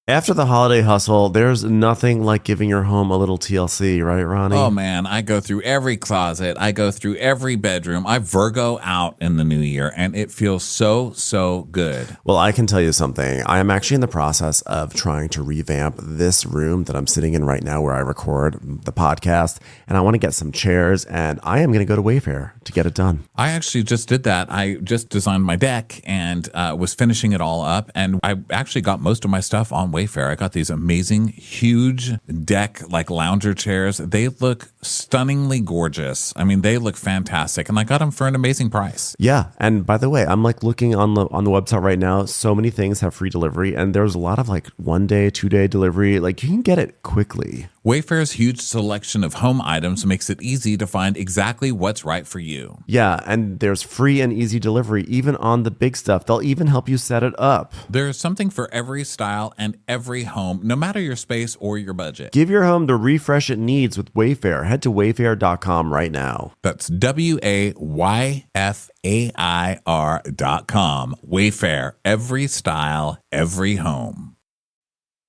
After the holiday hustle, there's nothing like giving your home a little TLC, right, Ronnie? Oh, man, I go through every closet. I go through every bedroom. I Virgo out in the new year, and it feels so, so good. Well, I can tell you something. I am actually in the process of trying to revamp this room that I'm sitting in right now where I record the podcast, and I want to get some chairs, and I am going to go to Wayfair to get it done. I actually just did that. I just designed my deck and was finishing it all up, and I actually got most of my stuff on Wayfair. I got these amazing, huge deck, like lounger chairs. They look stunningly gorgeous. I mean, they look fantastic, and I got them for an amazing price. Yeah, and by the way, I'm like looking on the website right now. So many things have free delivery, and there's a lot of like 1 day, 2 day delivery. Like you can get it quickly. Wayfair's huge selection of home items makes it easy to find exactly what's right for you. Yeah, and there's free and easy delivery even on the big stuff. They'll even help you set it up. There's something for every style and every home, no matter your space or your budget. Give your home the refresh it needs with Wayfair. Head to wayfair.com right now. That's WAYFAIR.com. Wayfair, every style, every home.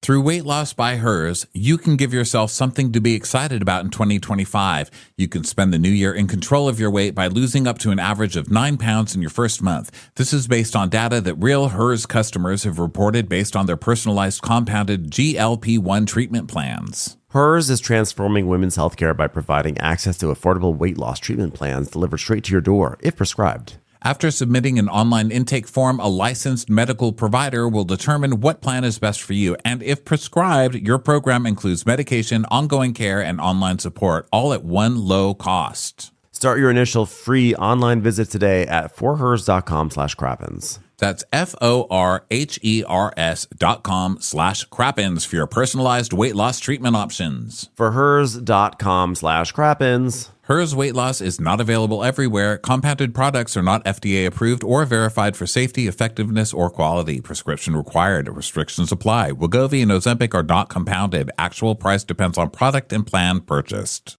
Through Weight Loss by Hers, you can give yourself something to be excited about in 2025. You can spend the new year in control of your weight by losing up to an average of 9 pounds in your first month. This is based on data that real Hers customers have reported based on their personalized compounded GLP-1 treatment plans. Hers is transforming women's healthcare by providing access to affordable weight loss treatment plans delivered straight to your door, if prescribed. After submitting an online intake form, a licensed medical provider will determine what plan is best for you. And if prescribed, your program includes medication, ongoing care, and online support, all at one low cost. Start your initial free online visit today at forhers.com/crappens. That's FORHERS.com/crappens for your personalized weight loss treatment options. Forhers.com/crappens. Hers weight loss is not available everywhere. Compounded products are not FDA approved or verified for safety, effectiveness, or quality. Prescription required. Restrictions apply. Wegovy and Ozempic are not compounded. Actual price depends on product and plan purchased.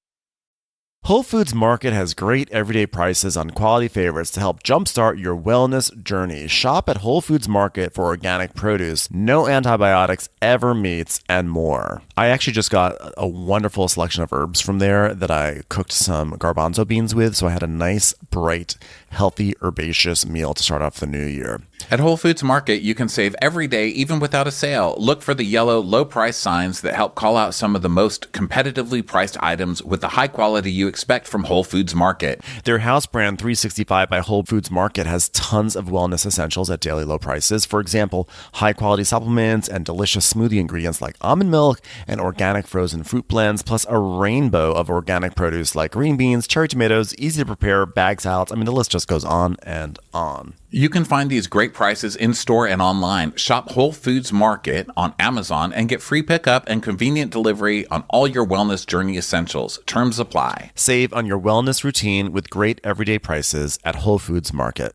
Whole Foods Market has great everyday prices on quality favorites to help jumpstart your wellness journey. Shop at Whole Foods Market for organic produce, no antibiotics ever meets, and more. I actually just got a wonderful selection of herbs from there that I cooked some garbanzo beans with, so I had a nice, bright, healthy, herbaceous meal to start off the new year. At Whole Foods Market, you can save every day, even without a sale. Look for the yellow, low-price signs that help call out some of the most competitively priced items with the high quality you expect from Whole Foods Market. Their house brand 365 by Whole Foods Market has tons of wellness essentials at daily low prices. For example, high-quality supplements and delicious smoothie ingredients like almond milk and organic frozen fruit blends, plus a rainbow of organic produce like green beans, cherry tomatoes, easy-to-prepare bag salads. I mean, the list just goes on and on. You can find these great prices in-store and online. Shop Whole Foods Market on Amazon and get free pickup and convenient delivery on all your wellness journey essentials. Terms apply. Save on your wellness routine with great everyday prices at Whole Foods Market.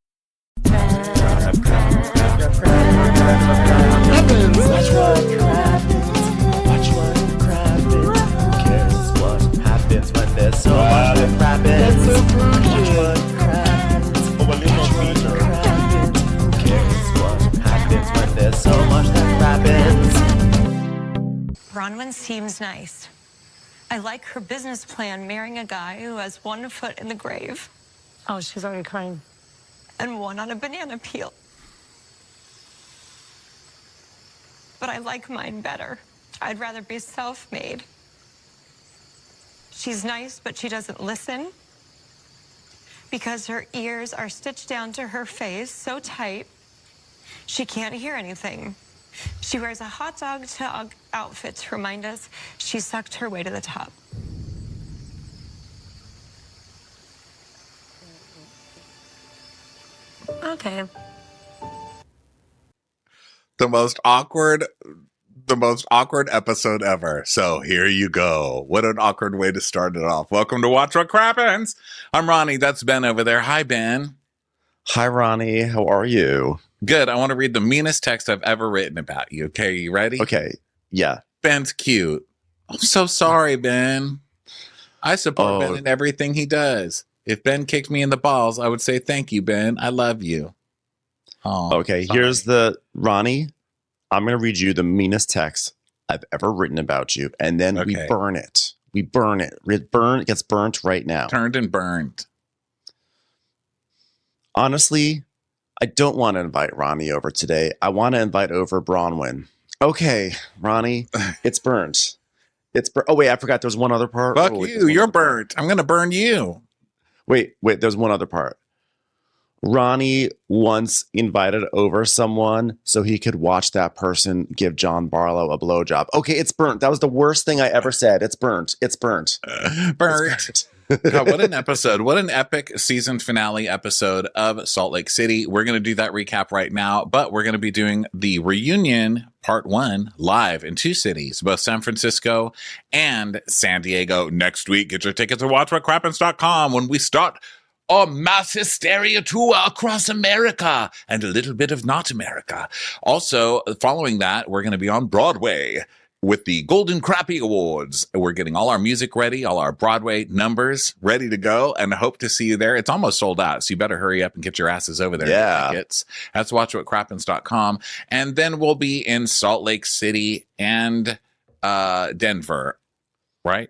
Bronwyn seems nice. I like her business plan, marrying a guy who has 1 foot in the grave. Oh, she's already crying. And 1 on a banana peel. But I like mine better. I'd rather be self-made. She's nice, but she doesn't listen. Because her ears are stitched down to her face so tight, she can't hear anything. She wears a hot dog to outfit to remind us she sucked her way to the top. Okay. The most awkward episode ever. So here you go. What an awkward way to start it off. Welcome to Watch What Crappens. I'm Ronnie. That's Ben over there. Hi, Ben. Hi, Ronnie. How are you? Good. I want to read the meanest text I've ever written about you. Okay, you ready? Okay. Yeah. Ben's cute. I'm so sorry, Ben. I support Ben in everything he does. If Ben kicked me in the balls, I would say, thank you, Ben. I love you. Oh, okay. Sorry. Here's the Ronnie. I'm going to read you the meanest text I've ever written about you, and then we burn it. We burn it. It gets burnt right now. Turned and burned. Honestly, I don't want to invite Ronnie over today. I want to invite over Bronwyn. Okay, Ronnie, it's burnt. Oh, wait, I forgot there's one other part. Fuck you. You're burnt. I'm going to burn you. Wait, there's one other part. Ronnie once invited over someone so he could watch that person give John Barlow a blowjob. Okay, it's burnt. That was the worst thing I ever said. It's burnt. It's burnt. Burnt. God, what an episode. What an epic season finale episode of Salt Lake City. We're going to do that recap right now, but we're going to be doing the reunion part 1 live in 2 cities, both San Francisco and San Diego next week. Get your tickets at watchwhatcrappens.com when we start a mass hysteria tour across America and a little bit of not America. Also, following that, we're going to be on Broadway with the Golden Crappie Awards. We're getting all our music ready, all our Broadway numbers ready to go, and hope to see you there. It's almost sold out, so you better hurry up and get your asses over there. Yeah. Tickets. That's watchwhatcrappens.com. And then we'll be in Salt Lake City and Denver, right?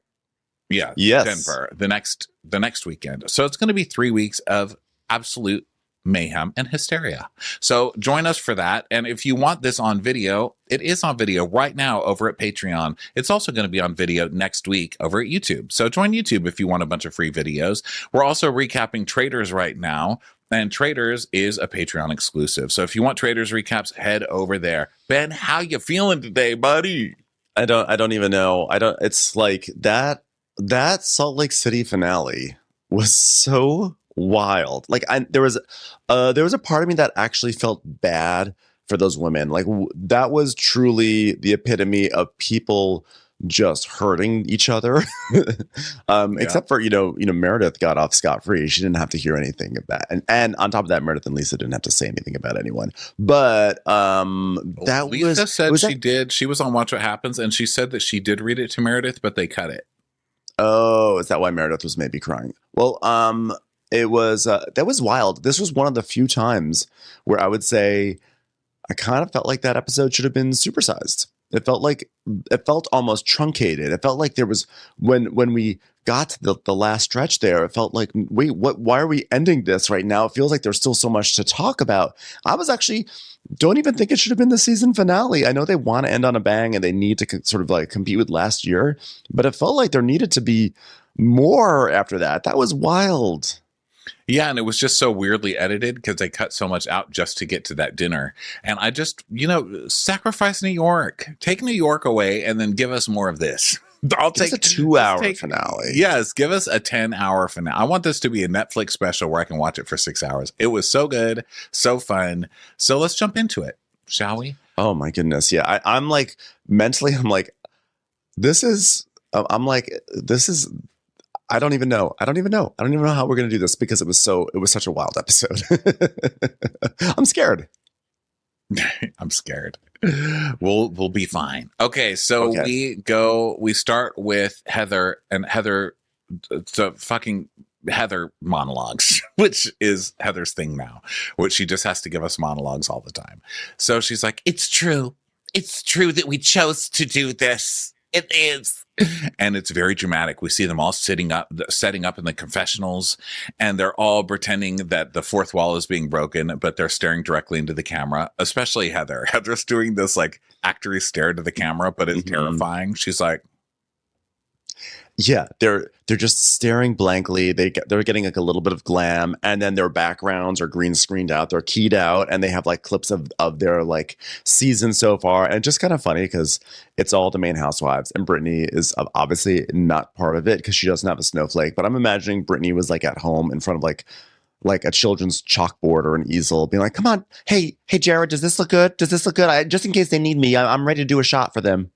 Yeah. Yes. Denver the next weekend. So it's going to be 3 weeks of absolute mayhem and hysteria. So join us for that. And if you want this on video, it is on video right now over at Patreon. It's also going to be on video next week over at YouTube. So join YouTube if you want a bunch of free videos. We're also recapping Traitors right now. And Traitors is a Patreon exclusive. So if you want Traitors recaps, head over there. Ben, how you feeling today, buddy? I don't even know. It's like that Salt Lake City finale was so wild. Like there was a part of me that actually felt bad for those women. Like that was truly the epitome of people just hurting each other. Except for Meredith got off scot-free. She didn't have to hear anything about it. And on top of that, Meredith and Lisa didn't have to say anything about anyone. But Lisa said she did. She was on Watch What Happens, and she said that she did read it to Meredith, but they cut it. Oh, is that why Meredith was maybe crying? Well, it was that was wild. This was one of the few times where I would say I kind of felt like that episode should have been supersized. It felt almost truncated. It felt like there was when we got to the last stretch there, it felt like, wait, why are we ending this right now? It feels like there's still so much to talk about. I was actually don't even think it should have been the season finale. I know they want to end on a bang and they need to sort of like compete with last year, but it felt like there needed to be more after that. That was wild. Yeah, and it was just so weirdly edited because they cut so much out just to get to that dinner. And I just, sacrifice New York. Take New York away and then give us more of this. I'll take a 2-hour finale. Yes, give us a 10-hour finale. I want this to be a Netflix special where I can watch it for 6 hours. It was so good, so fun. So let's jump into it, shall we? Oh my goodness. Yeah, I'm like mentally, I'm like, this is. I don't even know. I don't even know how we're going to do this because it was such a wild episode. I'm scared. I'm scared. We'll be fine. Okay. So we start with Heather and the fucking Heather monologues, which is Heather's thing now, which she just has to give us monologues all the time. So she's like, it's true that we chose to do this. It is. And it's very dramatic. We see them all setting up in the confessionals, and they're all pretending that the fourth wall is being broken, but they're staring directly into the camera, especially Heather. Heather's doing this like actory stare to the camera, but it's terrifying. She's like, yeah, they're just staring blankly. They're getting like a little bit of glam, and then their backgrounds are green screened out. They're keyed out, and they have like clips of their like season so far. And just kind of funny because it's all the main housewives, and Brittany is obviously not part of it because she doesn't have a snowflake. But I'm imagining Brittany was like at home in front of like a children's chalkboard or an easel, being like, "Come on, hey, Jared, does this look good? Does this look good? Just in case they need me, I'm ready to do a shot for them."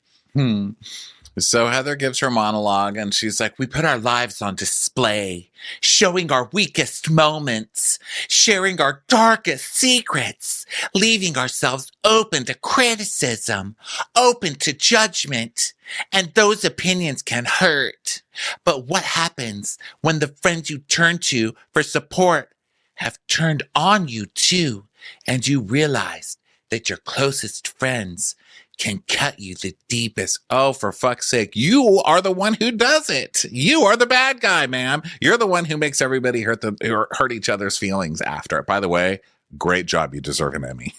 So Heather gives her monologue and she's like, we put our lives on display, showing our weakest moments, sharing our darkest secrets, leaving ourselves open to criticism, open to judgment. And those opinions can hurt. But what happens when the friends you turn to for support have turned on you too, and you realize that your closest friends can cut you the deepest. Oh, for fuck's sake. You are the one who does it. You are the bad guy, ma'am. You're the one who makes everybody hurt each other's feelings after. By the way, great job. You deserve an Emmy.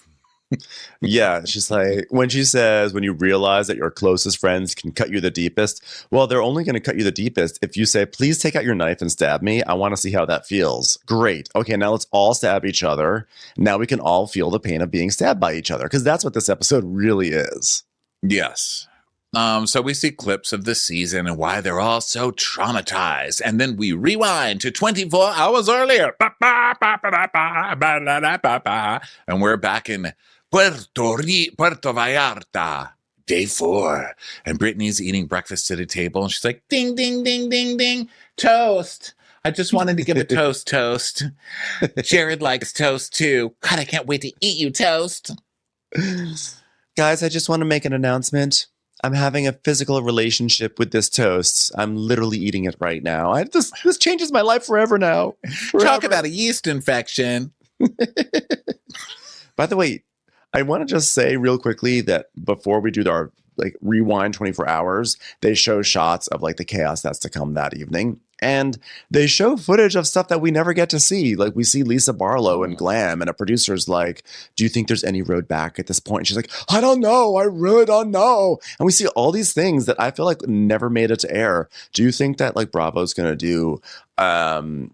Yeah, she's like, when she says, when you realize that your closest friends can cut you the deepest, well, they're only going to cut you the deepest if you say, please take out your knife and stab me. I want to see how that feels. Great. Okay, now let's all stab each other. Now we can all feel the pain of being stabbed by each other, because that's what this episode really is. Yes. So we see clips of the season and why they're all so traumatized. And then we rewind to 24 hours earlier. And we're back in Puerto Vallarta, day 4. And Brittany's eating breakfast at a table. And she's like, ding, ding, ding, ding, ding. Toast. I just wanted to give a toast. Jared likes toast too. God, I can't wait to eat you, Toast. Guys, I just want to make an announcement. I'm having a physical relationship with this toast. I'm literally eating it right now. This changes my life forever now. Forever. Talk about a yeast infection. By the way, I want to just say real quickly that before we do our rewind 24 hours, they show shots of the chaos that's to come that evening. And they show footage of stuff that we never get to see. Like, we see Lisa Barlow in Glam, and a producer's like, do you think there's any road back at this point? And she's like, I don't know. I really don't know. And we see all these things that I feel like never made it to air. Do you think that Bravo's going to do an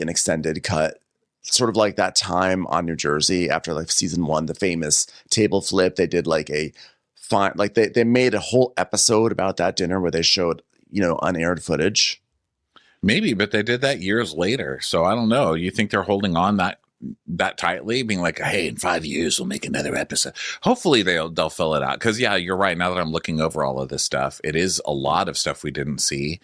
extended cut, sort of like that time on New Jersey after season 1, the famous table flip? They did they made a whole episode about that dinner where they showed, unaired footage. Maybe, but they did that years later. So I don't know. You think they're holding on that tightly, being like, hey, in 5 years, we'll make another episode. Hopefully they'll fill it out. Because, yeah, you're right. Now that I'm looking over all of this stuff, it is a lot of stuff we didn't see.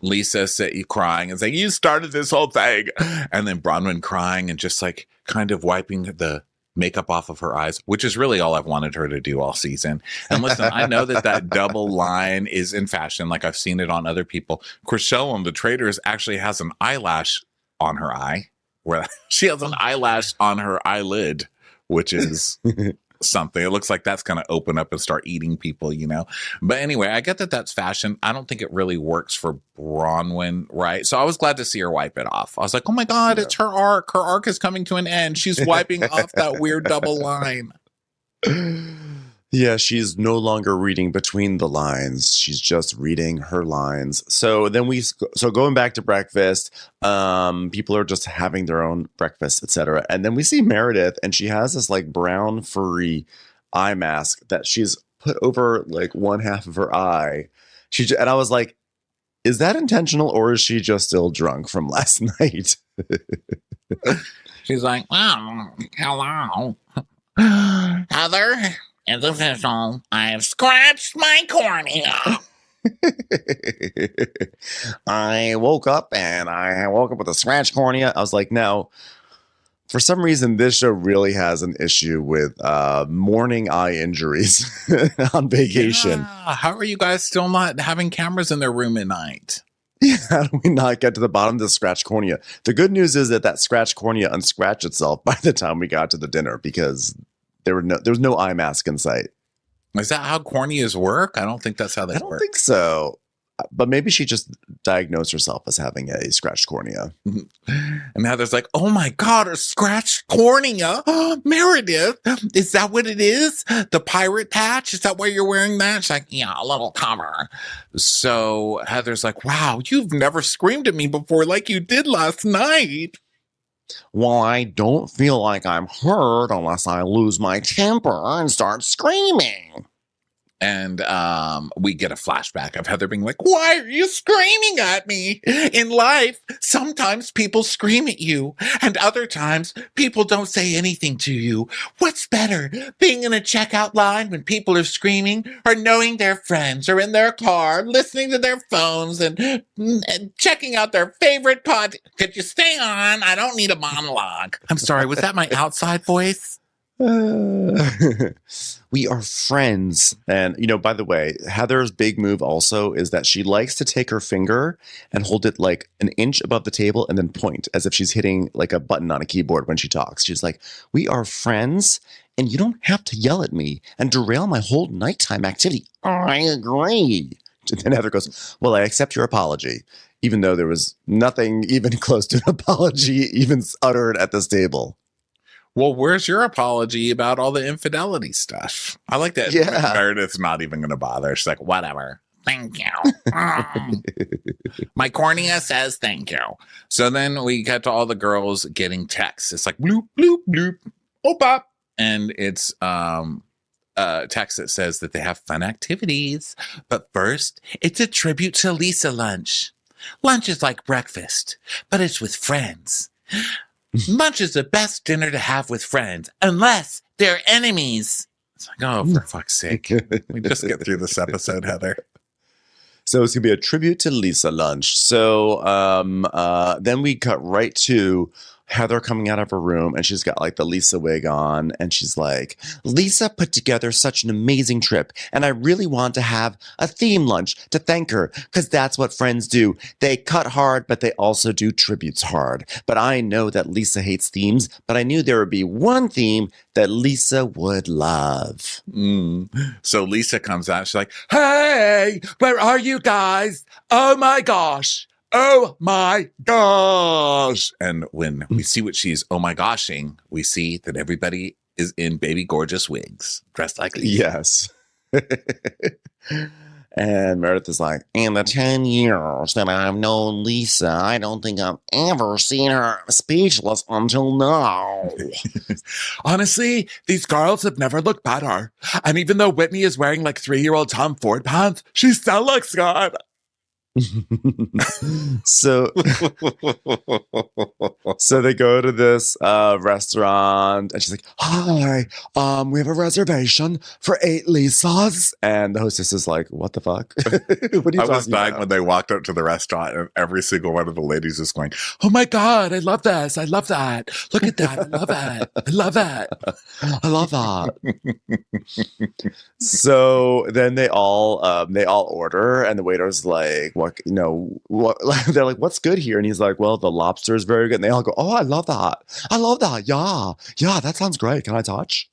Lisa crying and saying, you started this whole thing. And then Bronwyn crying and just kind of wiping the makeup off of her eyes, which is really all I've wanted her to do all season. And listen, I know that double line is in fashion. I've seen it on other people. Chriselle on The Traders actually has an eyelash on her eye, where she has an eyelash on her eyelid, which is something. It looks like that's going to open up and start eating people, But anyway, I get that that's fashion. I don't think it really works for Bronwyn, right? So I was glad to see her wipe it off. I was like, oh my God, It's her arc. Her arc is coming to an end. She's wiping off that weird double line. Yeah, she's no longer reading between the lines. She's just reading her lines. So then going back to breakfast, people are just having their own breakfast, etc. And then we see Meredith, and she has this brown furry eye mask that she's put over one half of her eye. And I was like, is that intentional, or is she just still drunk from last night? She's like, well, hello, Heather. It's official. I have scratched my cornea. I woke up with a scratched cornea. I was like, now, for some reason, this show really has an issue with morning eye injuries on vacation. Yeah. How are you guys still not having cameras in their room at night? Yeah, how do we not get to the bottom of the scratched cornea? The good news is that scratched cornea unscratched itself by the time we got to the dinner, because there was no eye mask in sight. Is that how corneas work? I don't think that's how they work. I don't think so. But maybe she just diagnosed herself as having a scratched cornea. And Heather's like, oh my God, a scratched cornea? Meredith, is that what it is? The pirate patch? Is that why you're wearing that? She's like, yeah, a little cover. So Heather's like, wow, you've never screamed at me before like you did last night. Well, I don't feel like I'm hurt unless I lose my temper and start screaming. And we get a flashback of Heather being like, why are you screaming at me? In life, sometimes people scream at you, and other times people don't say anything to you. What's better, being in a checkout line when people are screaming, or knowing their friends are in their car, listening to their phones and checking out their favorite pod? Could you stay on? I don't need a monologue. I'm sorry, was that my outside voice? We are friends. And, by the way, Heather's big move also is that she likes to take her finger and hold it an inch above the table and then point as if she's hitting a button on a keyboard when she talks. She's like, we are friends and you don't have to yell at me and derail my whole nighttime activity. I agree. And then Heather goes, well, I accept your apology, even though there was nothing even close to an apology even uttered at this table. Well, where's your apology about all the infidelity stuff? I like that. Yeah. Meredith's not even going to bother. She's like, whatever. Thank you. My cornea says thank you. So then we get to all the girls getting texts. It's like bloop, bloop, bloop, oh, pop. And it's a text that says that they have fun activities. But first, it's a tribute to Lisa lunch. Lunch is like breakfast, but it's with friends. Lunch is the best dinner to have with friends, unless they're enemies. It's like, oh, for fuck's sake. We just get through this episode, Heather. So it's going to be a tribute to Lisa lunch. So then we cut right to Heather coming out of her room, and she's got like the Lisa wig on, and she's like, Lisa put together such an amazing trip, and I really want to have a theme lunch to thank her, because that's what friends do. They cut hard, but they also do tributes hard. But I know that Lisa hates themes, but I knew there would be one theme that Lisa would love. So Lisa comes out, she's like, hey, where are you guys? Oh my gosh. Oh my gosh. And when we see what she's oh my goshing, we see that everybody is in baby gorgeous wigs, dressed like Lisa. Yes. And Meredith is like, in the 10 years that I've known Lisa, I don't think I've ever seen her speechless until now. Honestly, these girls have never looked better. And even though Whitney is wearing like 3-year-old Tom Ford pants, she still looks good. So they go to this restaurant, and she's like, hi, we have a reservation for 8 Lisas. And the hostess is like, what the fuck? What are you talking I was dying about? when they walked up to the restaurant, and every single one of the ladies was going, oh my God, I love this. I love that. Look at that. I love it. I love it. I love that. So then they all order, and the waiter's like, what, they're like, what's good here? And he's like, well, the lobster is very good. And they all go, oh, I love that. I love that. Yeah, that sounds great. Can I touch?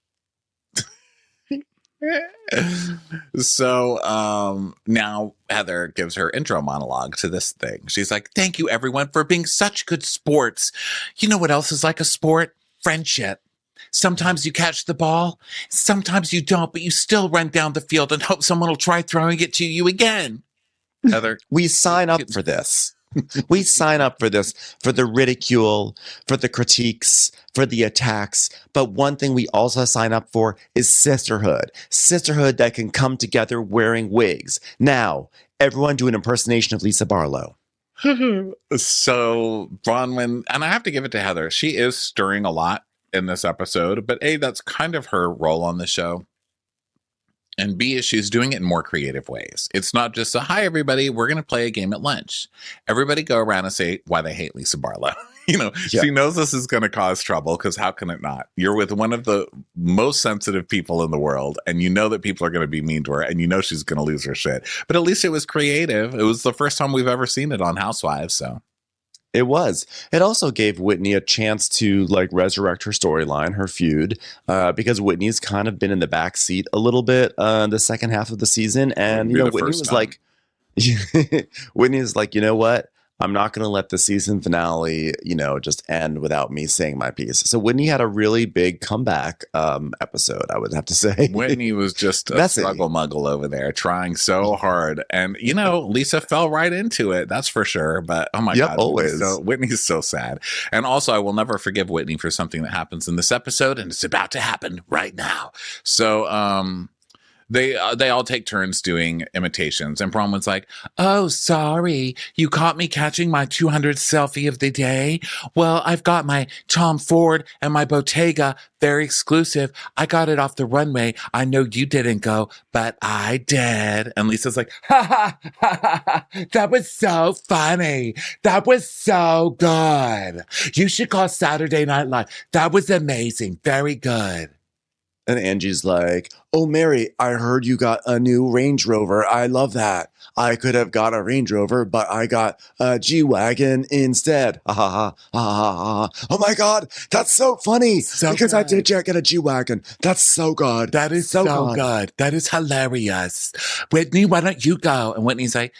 So now Heather gives her intro monologue to this thing. She's like, thank you everyone for being such good sports. You know what else is like a sport? Friendship. Sometimes you catch the ball, sometimes you don't, but you still run down the field and hope someone will try throwing it to you again. Heather, we sign up for this. We sign up for this, for the ridicule, for the critiques, for the attacks. But one thing we also sign up for is sisterhood. Sisterhood that can come together wearing wigs. Now, everyone do an impersonation of Lisa Barlow. So Bronwyn, and I have to give it to Heather, she is stirring a lot in this episode, but A, that's kind of her role on the show. And B, is she's doing it in more creative ways. It's not just a, hi, everybody, we're going to play a game at lunch. Everybody go around and say why they hate Lisa Barlow. She knows this is going to cause trouble, because how can it not? You're with one of the most sensitive people in the world, and you know that people are going to be mean to her, and you know she's going to lose her shit. But at least it was creative. It was the first time we've ever seen it on Housewives, so. It was. It also gave Whitney a chance to like resurrect her storyline, her feud, because Whitney's kind of been in the back seat a little bit the second half of the season. And, Whitney was like, Whitney is like, you know what? I'm not going to let the season finale, just end without me saying my piece. So Whitney had a really big comeback episode, I would have to say. Whitney was just a struggle muggle over there trying so hard. And, Lisa fell right into it. That's for sure. But, oh my God. Always. Whitney's so sad. And also, I will never forgive Whitney for something that happens in this episode. And it's about to happen right now. So, They all take turns doing imitations, and Bronwyn's like, oh, sorry, you caught me catching my 200 selfie of the day. Well, I've got my Tom Ford and my Bottega, very exclusive. I got it off the runway. I know you didn't go, but I did. And Lisa's like, ha ha ha ha, that was so funny. That was so good. You should call Saturday Night Live. That was amazing. Very good. And Angie's like, oh, Mary, I heard you got a new Range Rover. I love that. I could have got a Range Rover, but I got a G-Wagon instead. Ha ha ha ha ha. Oh my God, that's so funny. Because I did get a G-Wagon. That's so good. That is so good. That is hilarious. Whitney, why don't you go? And Whitney's like,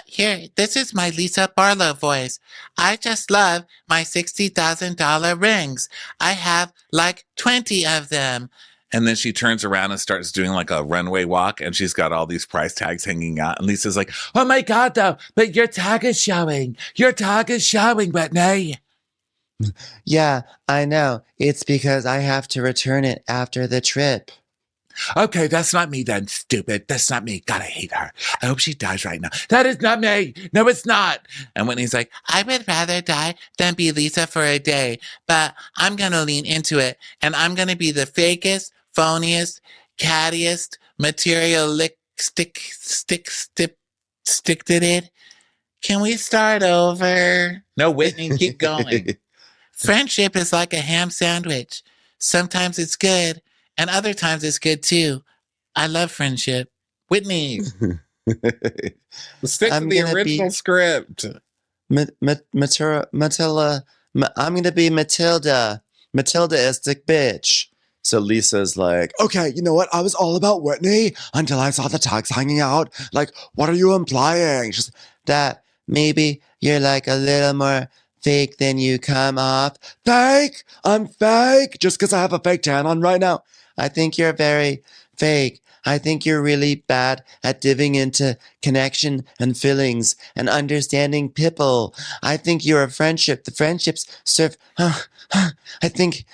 here, this is my Lisa Barlow voice. I just love my $60,000 rings. I have like 20 of them. And then she turns around and starts doing like a runway walk, and she's got all these price tags hanging out. And Lisa's like, oh my God, though, but your tag is showing. Your tag is showing, Whitney. Yeah, I know. It's because I have to return it after the trip. Okay, that's not me then, stupid. That's not me. God, I hate her. I hope she dies right now. That is not me. No, it's not. And Whitney's like, I would rather die than be Lisa for a day, but I'm going to lean into it, and I'm going to be the fakest, phoniest, cattiest, materialistic, stick to it. Can we start over? No, Whitney, keep going. Friendship is like a ham sandwich. Sometimes it's good, and other times it's good too. I love friendship. Whitney. Stick to the original script. Matilda. I'm going to be Matilda. Matilda is the bitch. So Lisa's like, okay, you know what? I was all about Whitney until I saw the tags hanging out. Like, what are you implying? She's that maybe you're like a little more fake than you come off. Fake? I'm fake just because I have a fake tan on right now. I think you're very fake. I think you're really bad at diving into connection and feelings and understanding people. I think you're a friendship. The friendships serve. I think,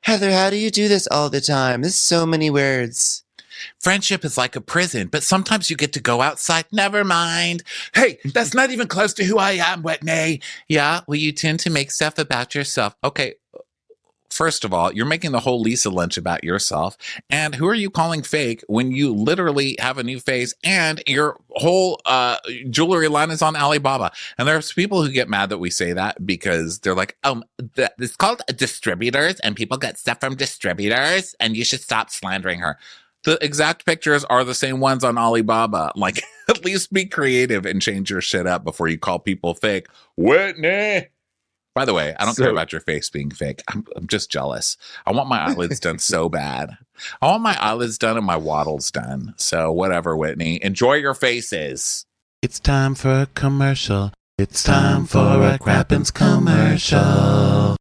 Heather, how do you do this all the time? There's so many words. Friendship is like a prison, but sometimes you get to go outside. Never mind. Hey, that's not even close to who I am, Whitney. Yeah, well, you tend to make stuff about yourself. Okay. First of all, you're making the whole Lisa lunch about yourself. And who are you calling fake when you literally have a new face and your whole jewelry line is on Alibaba? And there's people who get mad that we say that because they're like, it's called distributors and people get stuff from distributors and you should stop slandering her. The exact pictures are the same ones on Alibaba. Like, at least be creative and change your shit up before you call people fake. Whitney! By the way, I don't care about your face being fake. I'm just jealous. I want my eyelids done so bad. I want my eyelids done and my wattles done. So whatever, Whitney. Enjoy your faces. It's time for a commercial. It's time for a Crappens commercial.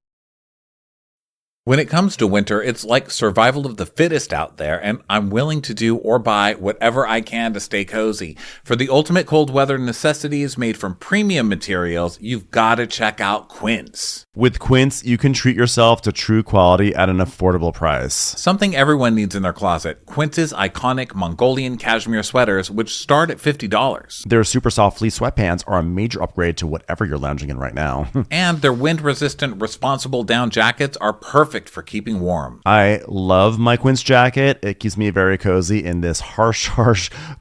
When it comes to winter, it's like survival of the fittest out there, and I'm willing to do or buy whatever I can to stay cozy. For the ultimate cold weather necessities made from premium materials, you've got to check out Quince. With Quince, you can treat yourself to true quality at an affordable price. Something everyone needs in their closet. Quince's iconic Mongolian cashmere sweaters, which start at $50. Their super soft fleece sweatpants are a major upgrade to whatever you're lounging in right now. And their wind-resistant, responsible down jackets are perfect for keeping warm. I love my Quince jacket. It keeps me very cozy in this harsh,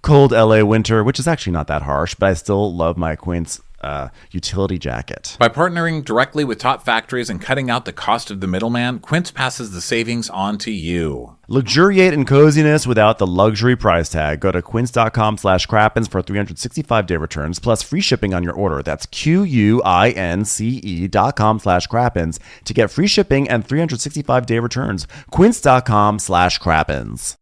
cold LA winter, which is actually not that harsh, but I still love my Quince utility jacket. By partnering directly with top factories and cutting out the cost of the middleman, Quince passes the savings on to you. Luxuriate in coziness without the luxury price tag. Go to quince.com/crappens for 365-day returns plus free shipping on your order. That's QUINCE.com/crappens to get free shipping and 365-day returns. Quince.com/crappens.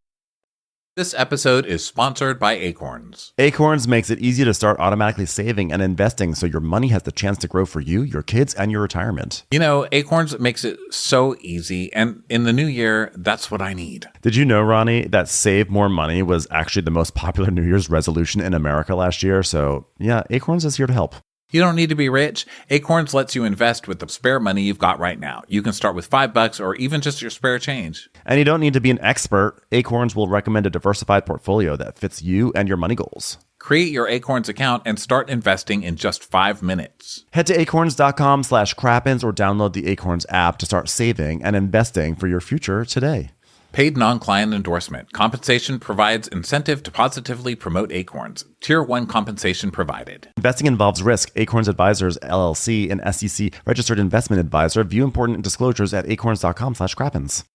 This episode is sponsored by Acorns. Acorns makes it easy to start automatically saving and investing so your money has the chance to grow for you, your kids, and your retirement. You know, Acorns makes it so easy, and in the new year, that's what I need. Did you know, Ronnie, that save more money was actually the most popular New Year's resolution in America last year? So, yeah, Acorns is here to help. You don't need to be rich. Acorns lets you invest with the spare money you've got right now. You can start with $5 or even just your spare change. And you don't need to be an expert. Acorns will recommend a diversified portfolio that fits you and your money goals. Create your Acorns account and start investing in just 5 minutes. Head to acorns.com/crappens or download the Acorns app to start saving and investing for your future today. Paid non-client endorsement. Compensation provides incentive to positively promote Acorns. Tier 1 compensation provided. Investing involves risk. Acorns Advisors, LLC, an SEC registered investment advisor. View important disclosures at acorns.com/crappens.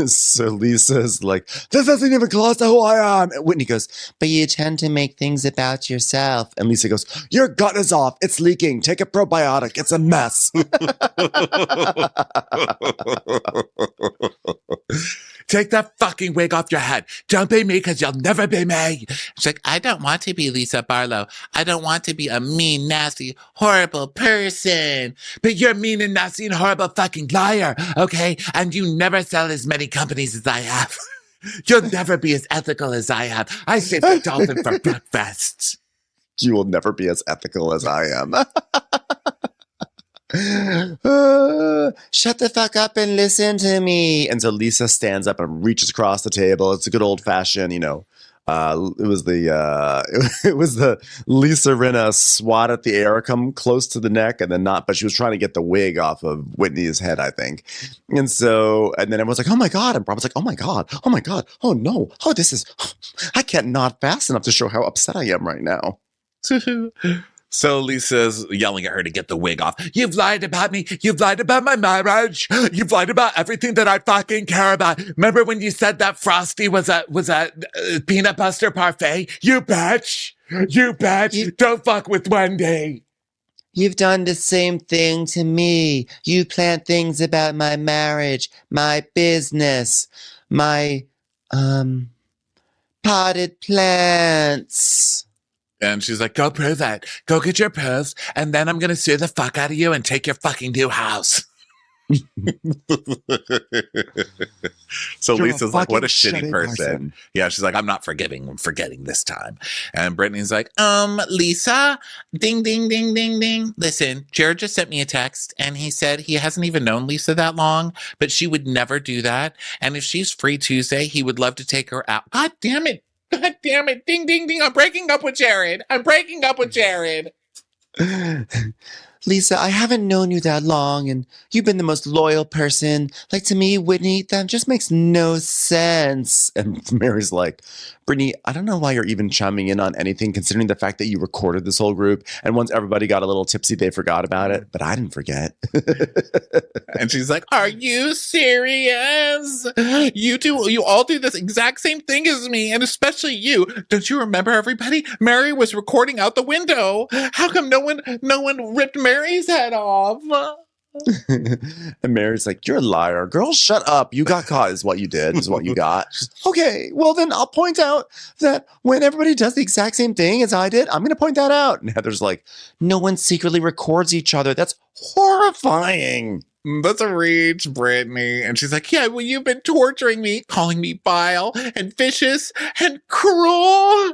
So Lisa's like, this isn't even close to who I am. And Whitney goes, but you tend to make things about yourself. And Lisa goes, your gut is off. It's leaking. Take a probiotic. It's a mess. Take that fucking wig off your head. Don't be me because you'll never be me. She's like, I don't want to be Lisa Barlow. I don't want to be a mean, nasty, horrible person. But you're mean and nasty and horrible fucking liar, okay? And you never sell as many companies as I have. You'll never be as ethical as I have. I saved a dolphin for breakfast. You will never be as ethical as I am. Shut the fuck up and listen to me. And so Lisa stands up and reaches across the table. It's a good old fashioned, it was the Lisa Rinna swat at the air, come close to the neck and then not, but she was trying to get the wig off of Whitney's head, I think. And then everyone's like, oh my God. And Rob was like, oh my God. Oh no. Oh, I can't nod fast enough to show how upset I am right now. So Lisa's yelling at her to get the wig off. You've lied about me. You've lied about my marriage. You've lied about everything that I fucking care about. Remember when you said that Frosty was a peanut butter parfait? You bitch. Don't fuck with Wendy. You've done the same thing to me. You plant things about my marriage, my business, my potted plants. And she's like, go prove it. Go get your proofs, and then I'm going to sue the fuck out of you and take your fucking new house. So You're Lisa's like, what a fucking shitty person. Yeah, she's like, I'm not forgiving. I'm forgetting this time. And Brittany's like, Lisa, ding, ding, ding, ding, ding. Listen, Jared just sent me a text, and he said he hasn't even known Lisa that long, but she would never do that. And if she's free Tuesday, he would love to take her out. God damn it. Ding, ding, ding. I'm breaking up with Jared. Lisa, I haven't known you that long, and you've been the most loyal person. Like, to me, Whitney, that just makes no sense. And Mary's like, Brittany, I don't know why you're even chiming in on anything, considering the fact that you recorded this whole group, and once everybody got a little tipsy, they forgot about it, but I didn't forget. And she's like, are you serious? You all do this exact same thing as me, and especially you. Don't you remember, everybody? Mary was recording out the window. How come no one ripped Mary's head off? And Mary's like, you're a liar. Girl, shut up. You got caught is what you did, is what you got. Okay, well then I'll point out that when everybody does the exact same thing as I did, I'm going to point that out. And Heather's like, no one secretly records each other. That's horrifying. That's a reach, Brittany. And she's like, yeah, well, you've been torturing me, calling me vile and vicious and cruel.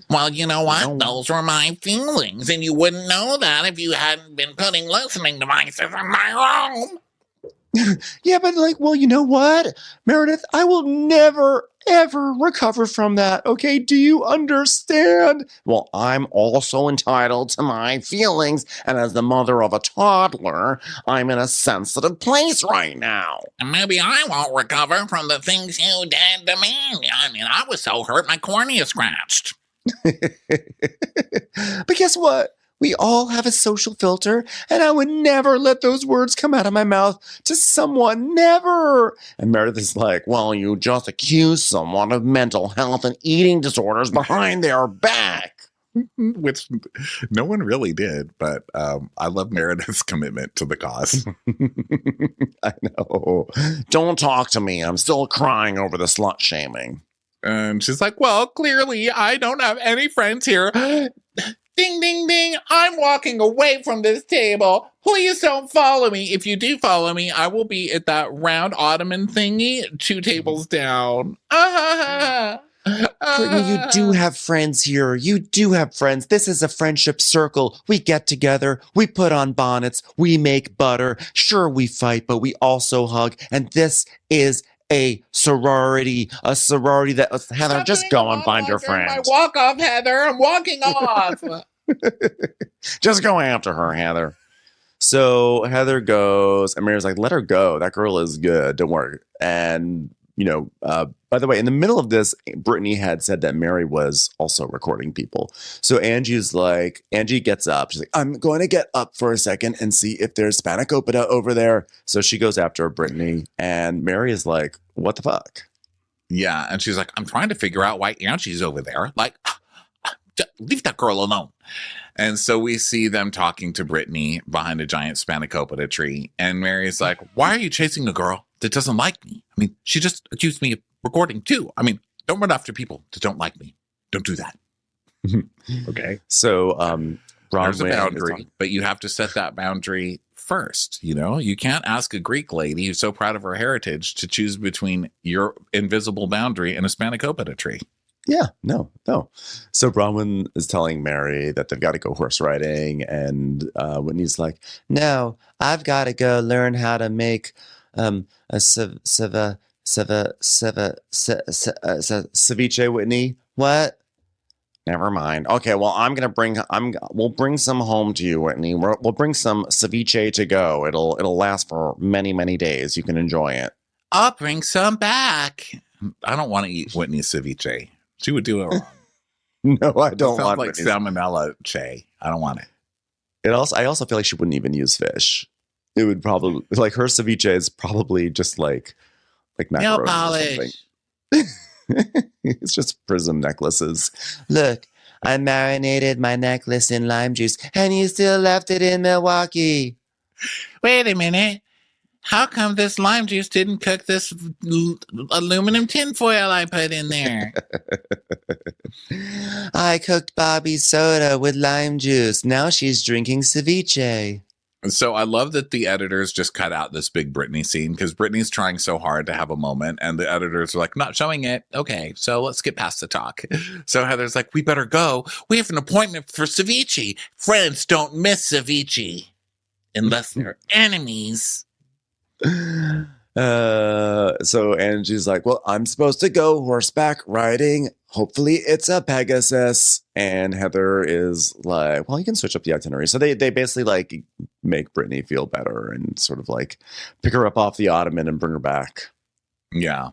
Well, you know what? Those were my feelings, and you wouldn't know that if you hadn't been putting listening devices in my room. Yeah, but well, you know what, Meredith? I will never, ever recover from that. Okay, do you understand? Well, I'm also entitled to my feelings, and as the mother of a toddler, I'm in a sensitive place right now. Maybe I won't recover from the things you did to me. I mean, I was so hurt my cornea scratched. But guess what? We all have a social filter, and I would never let those words come out of my mouth to someone, never. And Meredith is like, well, you just accused someone of mental health and eating disorders behind their back. Which no one really did, but I love Meredith's commitment to the cause. I know. Don't talk to me. I'm still crying over the slut shaming. And she's like, well, clearly I don't have any friends here. Ding, ding, ding. I'm walking away from this table. Please don't follow me. If you do follow me, I will be at that round ottoman thingy 2 tables down. Brittany, you do have friends here. You do have friends. This is a friendship circle. We get together. We put on bonnets. We make butter. Sure, we fight, but we also hug. And this is a sorority that Heather, Stop just go and find your friend. My walk off, Heather. I'm walking off. Just go after her, Heather. So Heather goes, and Mary's like, let her go. That girl is good. Don't worry. And by the way, in the middle of this, Brittany had said that Mary was also recording people. So Angie gets up. She's like, I'm going to get up for a second and see if there's spanakopita over there. So she goes after Brittany, and Mary is like, what the fuck? Yeah. And she's like, I'm trying to figure out why Angie's over there. Like, leave that girl alone. And so we see them talking to Brittany behind a giant spanakopita tree. And Mary's like, why are you chasing a girl that doesn't like me? I mean, she just accused me of recording too. I mean, don't run after people that don't like me. Don't do that. Okay. So there's a boundary, but you have to set that boundary first. You can't ask a Greek lady who's so proud of her heritage to choose between your invisible boundary and a spanakopita tree. Yeah, no. So Bronwyn is telling Mary that they've got to go horse riding, and Whitney's like, no, I've got to go learn how to make a ceviche, Whitney. What? Never mind. Okay, well, we'll bring some home to you, Whitney. We'll bring some ceviche to go. It'll last for many, many days. You can enjoy it. I'll bring some back. I don't want to eat Whitney's ceviche. She would do it wrong. No, I don't want like salmonella che. I don't want it. I also feel like she wouldn't even use fish. It would probably like her ceviche is probably just like macaroni or something. It's just prism necklaces. Look, I marinated my necklace in lime juice, and you still left it in Milwaukee. Wait a minute. How come this lime juice didn't cook this aluminum tinfoil I put in there? I cooked Bobby's soda with lime juice. Now she's drinking ceviche. So I love that the editors just cut out this big Brittany scene because Brittany's trying so hard to have a moment and the editors are like, not showing it. Okay, so let's get past the talk. So Heather's like, we better go. We have an appointment for ceviche. Friends don't miss ceviche unless they're enemies. So Angie's like, well, I'm supposed to go horseback riding. Hopefully it's a Pegasus. And Heather is like, well, you can switch up the itinerary. So they basically like make Brittany feel better and sort of like pick her up off the ottoman and bring her back. Yeah.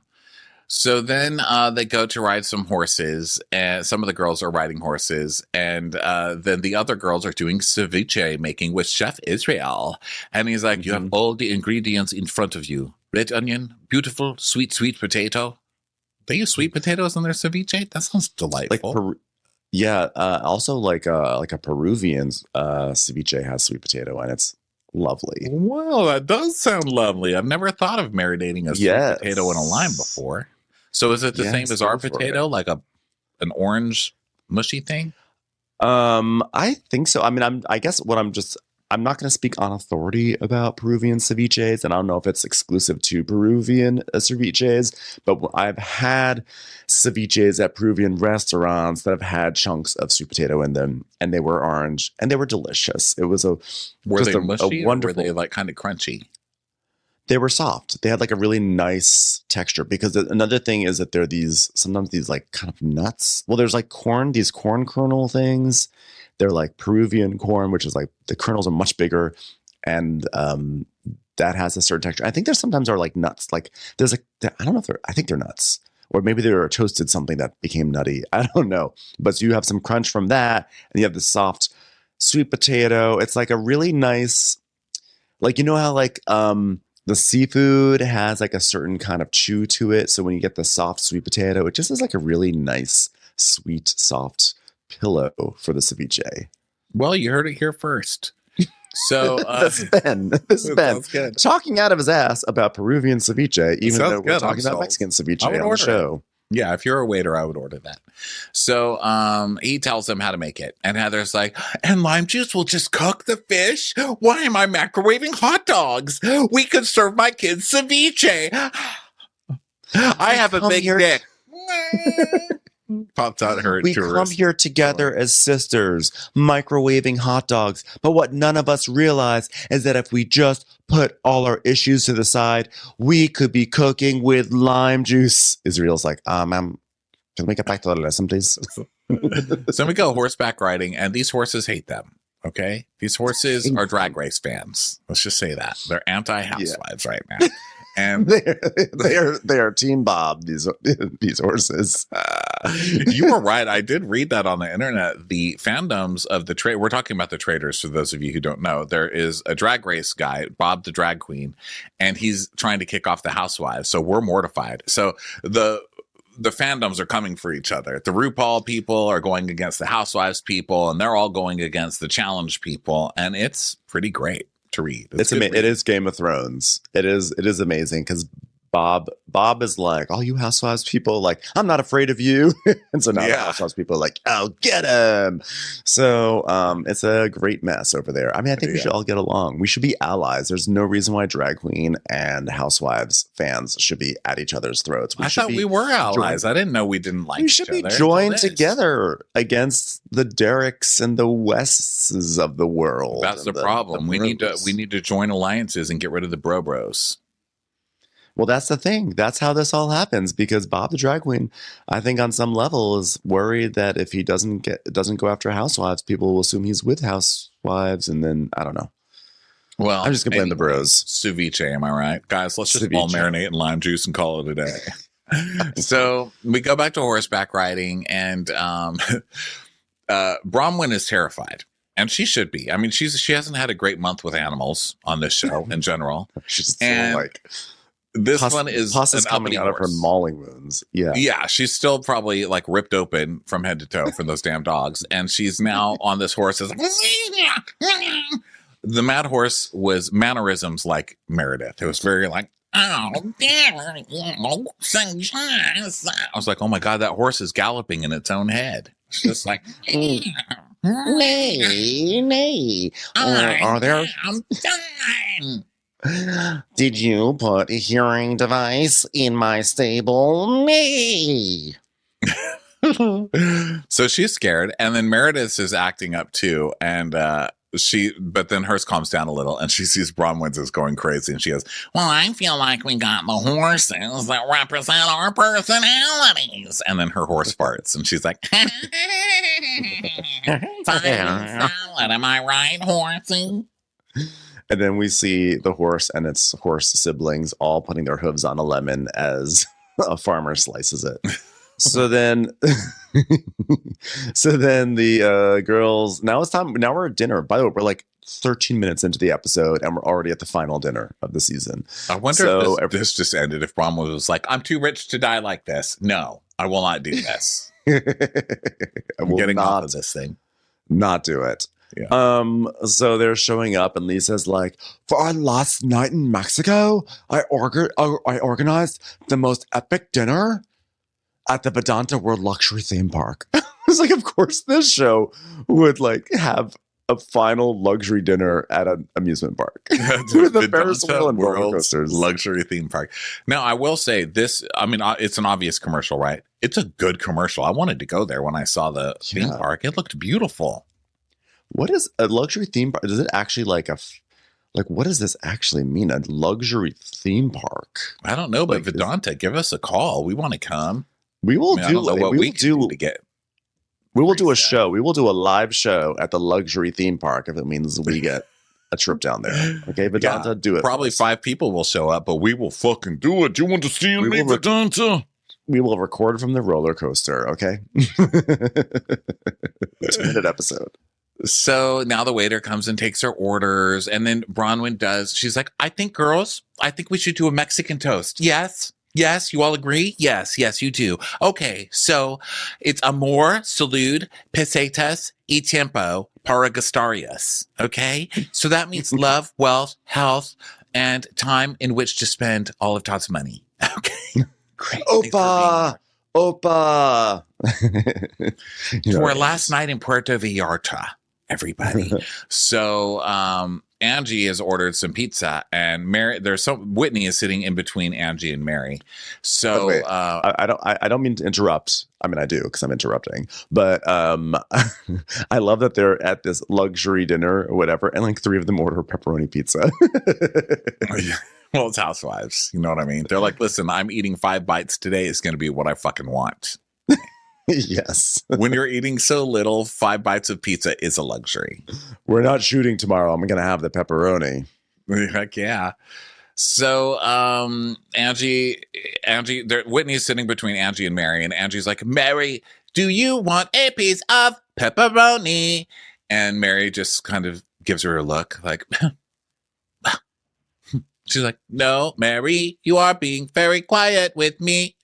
So then they go to ride some horses, and some of the girls are riding horses, and then the other girls are doing ceviche making with Chef Israel. And he's like, you have all the ingredients in front of you. Red onion, beautiful, sweet potato. They use sweet potatoes in their ceviche? That sounds delightful. Also like a Peruvian ceviche has sweet potato, and it's lovely. Well, that does sound lovely. I've never thought of marinating a sweet potato in a lime before. So is it the same as our potato, like an orange mushy thing? I think so. I mean, I'm not going to speak on authority about Peruvian ceviches, and I don't know if it's exclusive to Peruvian ceviches, but I've had ceviches at Peruvian restaurants that have had chunks of sweet potato in them, and they were orange, and they were delicious. It was were they mushy or were they like kind of crunchy? They were soft. They had like a really nice texture, because another thing is that there are sometimes these like kind of nuts. Well, there's like these corn kernel things. They're like Peruvian corn, which is like the kernels are much bigger, and that has a certain texture. I think there sometimes are like nuts. Like there's like, I don't know if I think they're nuts, or maybe they were toasted something that became nutty. I don't know. But so you have some crunch from that, and you have the soft sweet potato. It's like a really nice, like, you know how like the seafood has like a certain kind of chew to it. So when you get the soft sweet potato, it just is like a really nice, sweet, soft pillow for the ceviche. Well, you heard it here first. So this is Ben talking out of his ass about Peruvian ceviche, even though we're talking about Mexican ceviche on the show. Yeah, if you're a waiter, I would order that. So he tells them how to make it. And Heather's like, and lime juice will just cook the fish? Why am I microwaving hot dogs? We could serve my kids ceviche. I have a big dick. Popped out her We come here together as sisters, microwaving hot dogs. But what none of us realize is that if we just put all our issues to the side, we could be cooking with lime juice. Israel's like, ma'am, can we get back to the lesson, please? So we go horseback riding, and these horses hate them. Okay? These horses are drag race fans. Let's just say that. They're anti-Housewives right now. And they are Team Bob. These horses. You were right. I did read that on the internet. The fandoms of the trade. We're talking about the traders. For those of you who don't know, there is a drag race guy, Bob the drag queen, and he's trying to kick off the Housewives. So we're mortified. So the fandoms are coming for each other. The RuPaul people are going against the Housewives people, and they're all going against the Challenge people, and it's pretty great to read. It is Game of Thrones. It is amazing because Bob is like, all you Housewives people, like, I'm not afraid of you. And so now the Housewives people are like, oh, get him. So it's a great mess over there. I mean, I think we should all get along. We should be allies. There's no reason why drag queen and Housewives fans should be at each other's throats. I thought we were allies. I didn't know we didn't like each other. We should be joined together against the Derricks and the Wests of the world. That's the problem. We need to join alliances and get rid of the bros. Well, that's the thing. That's how this all happens, because Bob the drag queen, I think on some level, is worried that if he doesn't go after Housewives, people will assume he's with Housewives, and then I don't know. Well, I'm just gonna blame the bros. Ceviche, am I right, guys? Let's just all marinate in lime juice and call it a day. So we go back to horseback riding, and Bronwyn is terrified. And she should be. I mean, she hasn't had a great month with animals on this show in general. She's still like. This one is coming out of her mauling wounds. Yeah. Yeah. She's still probably like ripped open from head to toe from those damn dogs. And she's now on this horse. The mad horse was mannerisms like Meredith. It was very like, oh, I was like, oh my God, that horse is galloping in its own head. It's just like, nay. Are there? Did you put a hearing device in my stable? Me. So she's scared, and then Meredith is acting up too, and but then hers calms down a little, and she sees Bronwyn's is going crazy, and she goes, "Well, I feel like we got the horses that represent our personalities," and then her horse farts, and she's like, "Fine salad, am I right, horsey?" And then we see the horse and its horse siblings all putting their hooves on a lemon as a farmer slices it. So then the girls, now it's time. Now we're at dinner. By the way, we're like 13 minutes into the episode and we're already at the final dinner of the season. I wonder if this just ended. If Bronwyn was like, I'm too rich to die like this. No, I will not do this. I'm getting off of this thing. Not do it. Yeah. So they're showing up, and Lisa's like, for our last night in Mexico, I organized the most epic dinner at the Vedanta World Luxury Theme Park. It's like, of course, this show would like have a final luxury dinner at an amusement park with the Ferris wheel and roller coasters. Luxury theme park. Now, I will say this. I mean, it's an obvious commercial, right? It's a good commercial. I wanted to go there when I saw the theme park. It looked beautiful. What is a luxury theme park? Does it actually like what does this actually mean? A luxury theme park? I don't know, but Vedanta, give us a call. We want to come. We will do what we do to get. We will do a show. We will do a live show at the luxury theme park if it means we get a trip down there. Okay, Vedanta, do it. Probably 5 people will show up, but we will fucking do it. Do you want to see me, Vedanta? We will record from the roller coaster. Okay, 2-minute episode. So now the waiter comes and takes her orders, and then Bronwyn does. She's like, I think we should do a Mexican toast. Yes, you all agree? Yes, you do. Okay, so it's amor, salud, pesetas, y tiempo para gastarias. Okay, so that means love, wealth, health, and time in which to spend all of Todd's money. Okay, great. Opa. For our last night in Puerto Vallarta, everybody. So Angie has ordered some pizza, and Whitney is sitting in between Angie and Mary. So I don't mean to interrupt. I mean, I do because I'm interrupting. But I love that they're at this luxury dinner or whatever, and like 3 of them order pepperoni pizza. Oh, yeah. Well, it's Housewives. You know what I mean? They're like, listen, I'm eating 5 bites today. It's going to be what I fucking want. Yes. When you're eating so little, 5 bites of pizza is a luxury. We're not shooting tomorrow. I'm going to have the pepperoni. Heck yeah. So Angie, Whitney's sitting between Angie and Mary, and Angie's like, Mary, do you want a piece of pepperoni? And Mary just kind of gives her a look like, she's like, no, Mary, you are being very quiet with me.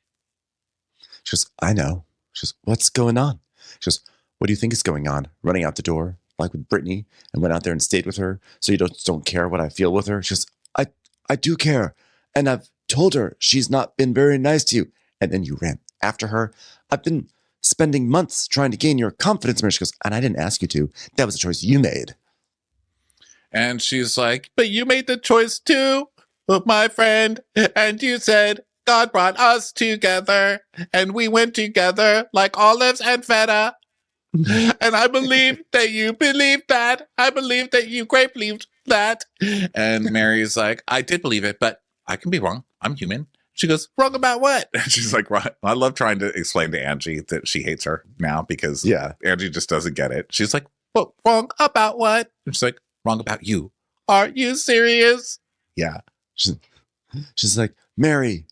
She goes, I know. She goes, what's going on? She goes, what do you think is going on? Running out the door, like with Brittany, and went out there and stayed with her, so you don't care what I feel with her? She goes, I do care, and I've told her she's not been very nice to you. And then you ran after her. I've been spending months trying to gain your confidence, Mary. She goes, and I didn't ask you to. That was a choice you made. And she's like, but you made the choice too, my friend. And you said, God brought us together, and we went together like olives and feta. And I believe that you believed that. I believe that you great believed that. And Mary's like, I did believe it, but I can be wrong. I'm human. She goes, wrong about what? And she's like, right. I love trying to explain to Angie that she hates her now because Angie just doesn't get it. She's like, well, wrong about what? And she's like, wrong about you. Are you serious? Yeah. She's like, Mary.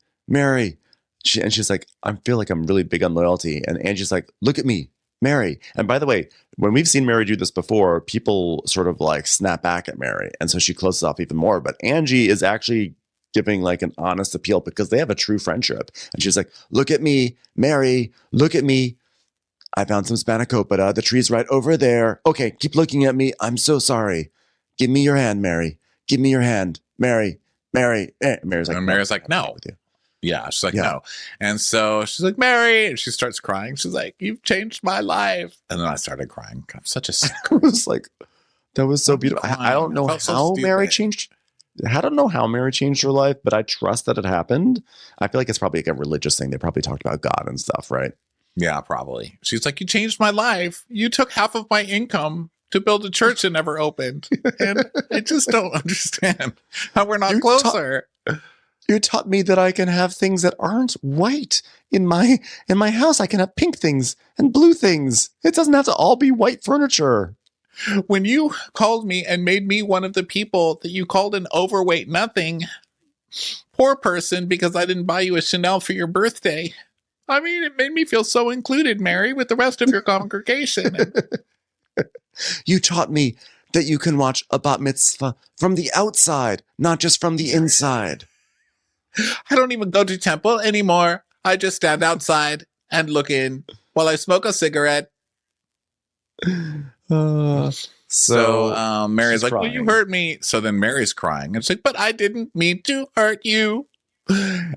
She's like, I feel like I'm really big on loyalty. And Angie's like, look at me, Mary. And by the way, when we've seen Mary do this before, people sort of like snap back at Mary. And so she closes off even more. But Angie is actually giving like an honest appeal because they have a true friendship. And she's like, look at me, Mary, look at me. I found some spanakopita. The tree's right over there. Okay, keep looking at me. I'm so sorry. Give me your hand, Mary. Give me your hand, Mary. Mary's like, and Mary's like, no. Yeah, she's like, no. And so she's like, Mary, and she starts crying. She's like, you've changed my life. And then I started crying. I'm such a I was like, that was so beautiful. I don't know how Mary changed. I don't know how Mary changed her life, but I trust that it happened. I feel like it's probably like a religious thing. They probably talked about God and stuff, right? Yeah, probably. She's like, you changed my life. You took half of my income to build a church that never opened. And I just don't understand how we're not closer. You taught me that I can have things that aren't white in my house. I can have pink things and blue things. It doesn't have to all be white furniture. When you called me and made me one of the people that you called an overweight nothing, poor person, because I didn't buy you a Chanel for your birthday. I mean, it made me feel so included, Mary, with the rest of your congregation. You taught me that you can watch a bat mitzvah from the outside, not just from the inside. I don't even go to temple anymore. I just stand outside and look in while I smoke a cigarette. So Mary's like, well, you hurt me. So then Mary's crying. And she's like, but I didn't mean to hurt you.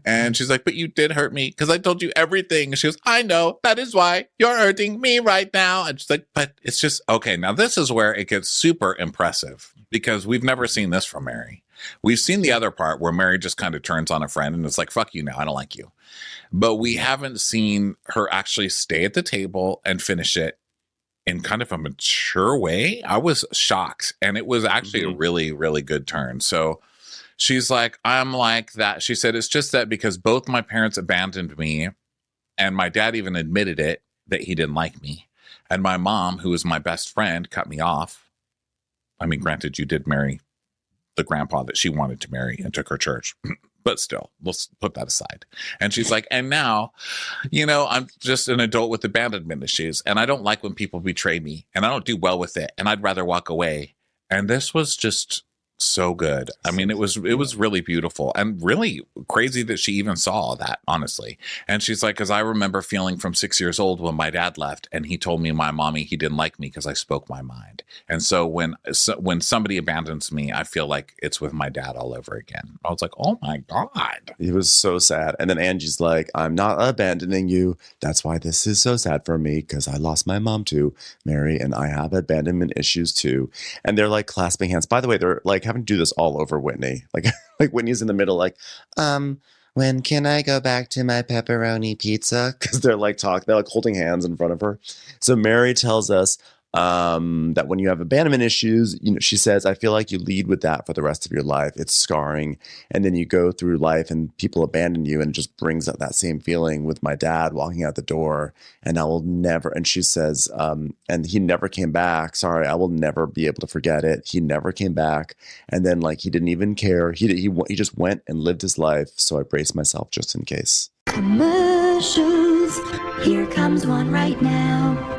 And she's like, but you did hurt me because I told you everything. And she goes, I know. That is why you're hurting me right now. And she's like, but it's just, okay, now this is where it gets super impressive because we've never seen this from Mary. We've seen the other part where Mary just kind of turns on a friend and it's like, fuck you now. I don't like you. But we haven't seen her actually stay at the table and finish it in kind of a mature way. I was shocked. And it was actually a really, really good turn. So she's like, I'm like that. She said, it's just that because both my parents abandoned me and my dad even admitted it, that he didn't like me. And my mom, who was my best friend, cut me off. I mean, granted, you did marry the grandpa that she wanted to marry and took her church. But still, let's put that aside. And she's like, and now, you know, I'm just an adult with abandonment issues. And I don't like when people betray me. And I don't do well with it. And I'd rather walk away. And this was just so good. I mean, it was really beautiful and really crazy that she even saw that, honestly. And she's like, because I remember feeling from 6 years old when my dad left and he told me my mommy he didn't like me because I spoke my mind. And so when somebody abandons me, I feel like it's with my dad all over again. I was like, oh my God. It was so sad. And then Angie's like, I'm not abandoning you. That's why this is so sad for me because I lost my mom too, Mary, and I have abandonment issues too. And they're like clasping hands. By the way, they're like having to do this all over Whitney. Like Whitney's in the middle like, when can I go back to my pepperoni pizza? Because they're like holding hands in front of her. So Mary tells us, that when you have abandonment issues, she says, I feel like you lead with that for the rest of your life. It's scarring. And then you go through life and people abandon you, and it just brings up that same feeling with my dad walking out the door. And I will never, and she says, and he never came back. Sorry, I will never be able to forget it. He never came back. And then he didn't even care. He just went and lived his life. So I braced myself just in case. Commercials. Here comes one right now.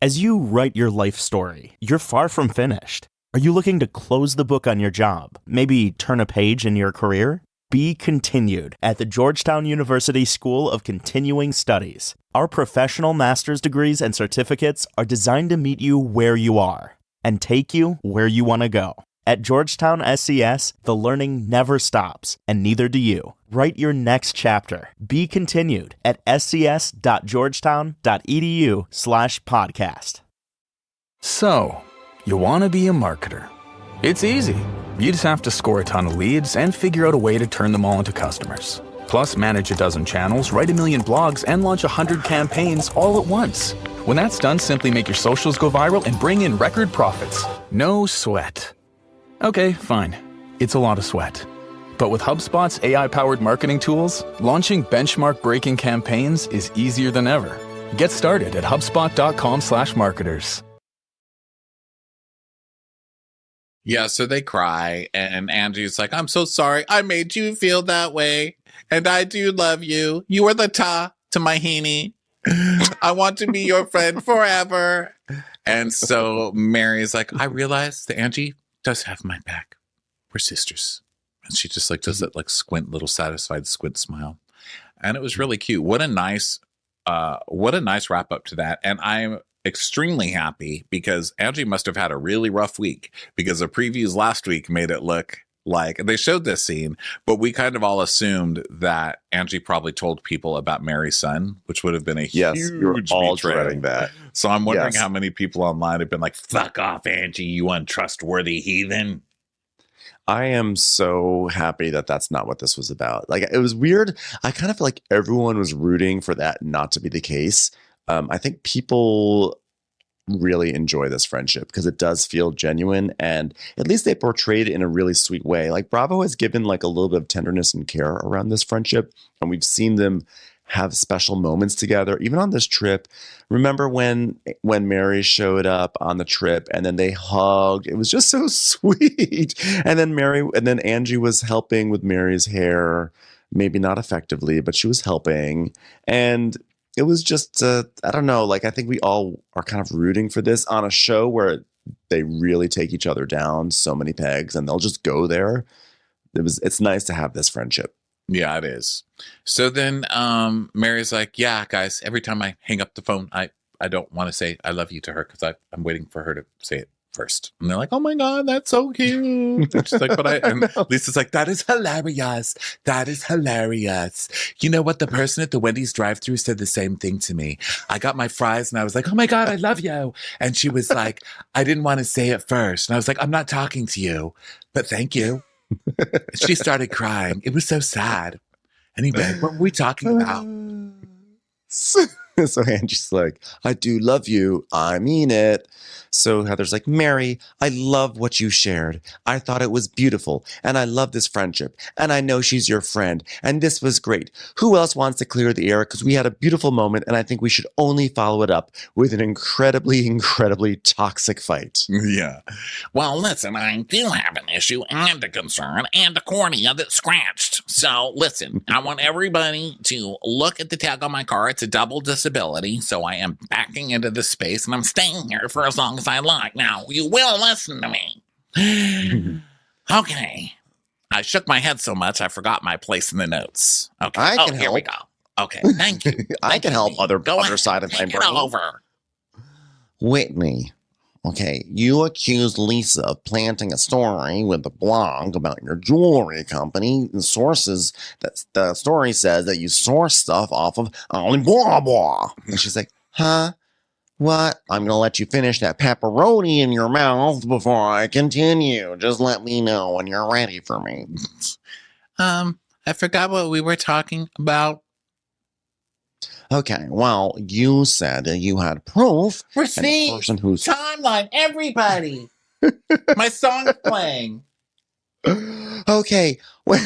As you write your life story, you're far from finished. Are you looking to close the book on your job? Maybe turn a page in your career? Be continued at the Georgetown University School of Continuing Studies. Our professional master's degrees and certificates are designed to meet you where you are and take you where you want to go. At Georgetown SCS, the learning never stops, and neither do you. Write your next chapter. Be continued at scs.georgetown.edu/podcast. So, you want to be a marketer. It's easy. You just have to score a ton of leads and figure out a way to turn them all into customers. Plus, manage a dozen channels, write a million blogs, and launch 100 campaigns all at once. When that's done, simply make your socials go viral and bring in record profits. No sweat. Okay, fine. It's a lot of sweat. But with HubSpot's AI-powered marketing tools, launching benchmark-breaking campaigns is easier than ever. Get started at HubSpot.com/marketers. Yeah, so they cry, and Angie's like, I'm so sorry. I made you feel that way. And I do love you. You are the ta to my heaney. I want to be your friend forever. And so Mary's like, I realize that Angie does have my back. We're sisters. And she just does that squint, little satisfied squint smile. And it was really cute. What a nice wrap up to that. And I'm extremely happy because Angie must have had a really rough week, because the previews last week made it look like they showed this scene, but we kind of all assumed that Angie probably told people about Mary's son, which would have been a huge all betrayal. dreading that. So I'm wondering how many people online have been like, fuck off, Angie, you untrustworthy heathen. I am so happy that that's not what this was about. It was weird. I kind of feel like everyone was rooting for that not to be the case. I think people really enjoy this friendship because it does feel genuine, and at least they portrayed it in a really sweet way. Bravo has given a little bit of tenderness and care around this friendship, and we've seen them have special moments together, even on this trip. Remember when Mary showed up on the trip and then they hugged? It was just so sweet. And then Angie was helping with Mary's hair, maybe not effectively, but she was helping. And it was just, I don't know, I think we all are kind of rooting for this on a show where they really take each other down so many pegs and they'll just go there. It's nice to have this friendship. Yeah, it is. So then Mary's like, yeah, guys, every time I hang up the phone, I don't want to say I love you to her because I'm waiting for her to say it first. And they're like, oh my God, that's so cute. And she's like, and Lisa's like, that is hilarious. That is hilarious. You know what? The person at the Wendy's drive-thru said the same thing to me. I got my fries and I was like, oh my God, I love you. And she was like, I didn't want to say it first. And I was like, I'm not talking to you, but thank you. She started crying. It was so sad. Anyway, what were we talking about? So Angie's like, I do love you. I mean it. So Heather's like, Mary, I love what you shared. I thought it was beautiful. And I love this friendship. And I know she's your friend. And this was great. Who else wants to clear the air? Because we had a beautiful moment. And I think we should only follow it up with an incredibly, incredibly toxic fight. Yeah. Well, listen, I do have an issue and a concern and a cornea that's scratched. So listen, I want everybody to look at the tag on my car. It's a double disability. So I am backing into this space and I'm staying here for as long as I like. Now, you will listen to me. Okay. I shook my head so much, I forgot my place in the notes. Okay. I can Here help. we go. Okay. Thank you. I can help other side of my Take it brain. over. Whitney. Okay, you accused Lisa of planting a story with a blog about your jewelry company. The story says that you source stuff off of Alibaba. And she's like, huh? What? I'm going to let you finish that pepperoni in your mouth before I continue. Just let me know when you're ready for me. I forgot what we were talking about. Okay, well, you said that you had proof. And the person who's timeline, everybody. My song's playing. okay. When...